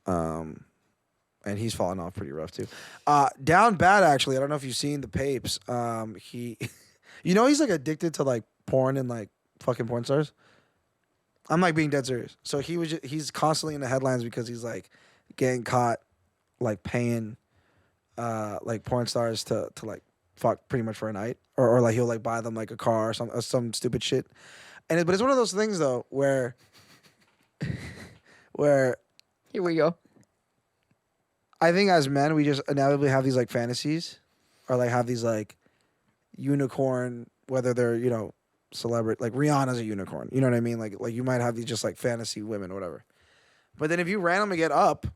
And he's fallen off pretty rough too. Down bad actually. I don't know if you've seen the Papes. He's like addicted to like porn and like fucking porn stars. I'm like being dead serious. So he's constantly in the headlines because he's like getting caught like paying like porn stars to like fuck pretty much for a night, or like he'll like buy them like a car or some stupid shit. But it's one of those things though where Here we go. I think as men we just inevitably have these like fantasies, or like have these like unicorn, whether they're celebrity, like Rihanna's a unicorn, you know what I mean? Like you might have these just like fantasy women or whatever. But then if you randomly get up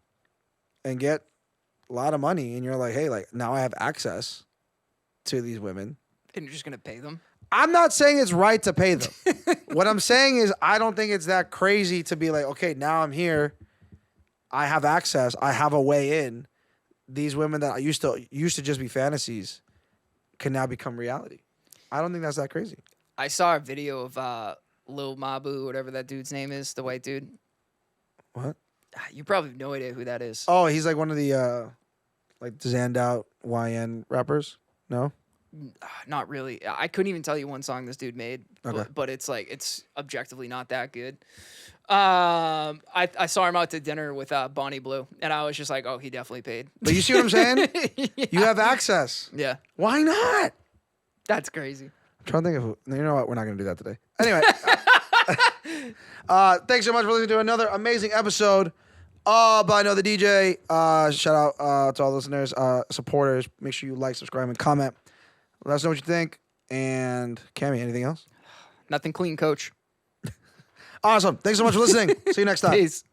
and get a lot of money and you're like, hey, like now I have access to these women. And you're just going to pay them? I'm not saying it's right to pay them. What I'm saying is I don't think it's that crazy to be like, okay, now I'm here. I have access. I have a way in. These women that I used to just be fantasies can now become reality. I don't think that's that crazy. I saw a video of Lil Mabu, whatever that dude's name is, the white dude. What? You probably have no idea who that is. Oh, he's like one of the like Zandout YN rappers. No? Not really. I couldn't even tell you one song this dude made, Okay. but it's objectively not that good. I saw him out to dinner with Bonnie Blue, and I was just like, oh, he definitely paid. But you see what I'm saying? Yeah. You have access. Yeah. Why not? That's crazy. I'm trying to think of who. You know what? We're not going to do that today. Anyway. Thanks so much for listening to another amazing episode of I Know the DJ. Shout out to all listeners, supporters. Make sure you like, subscribe, and comment. Let us know what you think. And Cammy, anything else? Nothing clean, coach. Awesome. Thanks so much for listening. See you next time. Peace.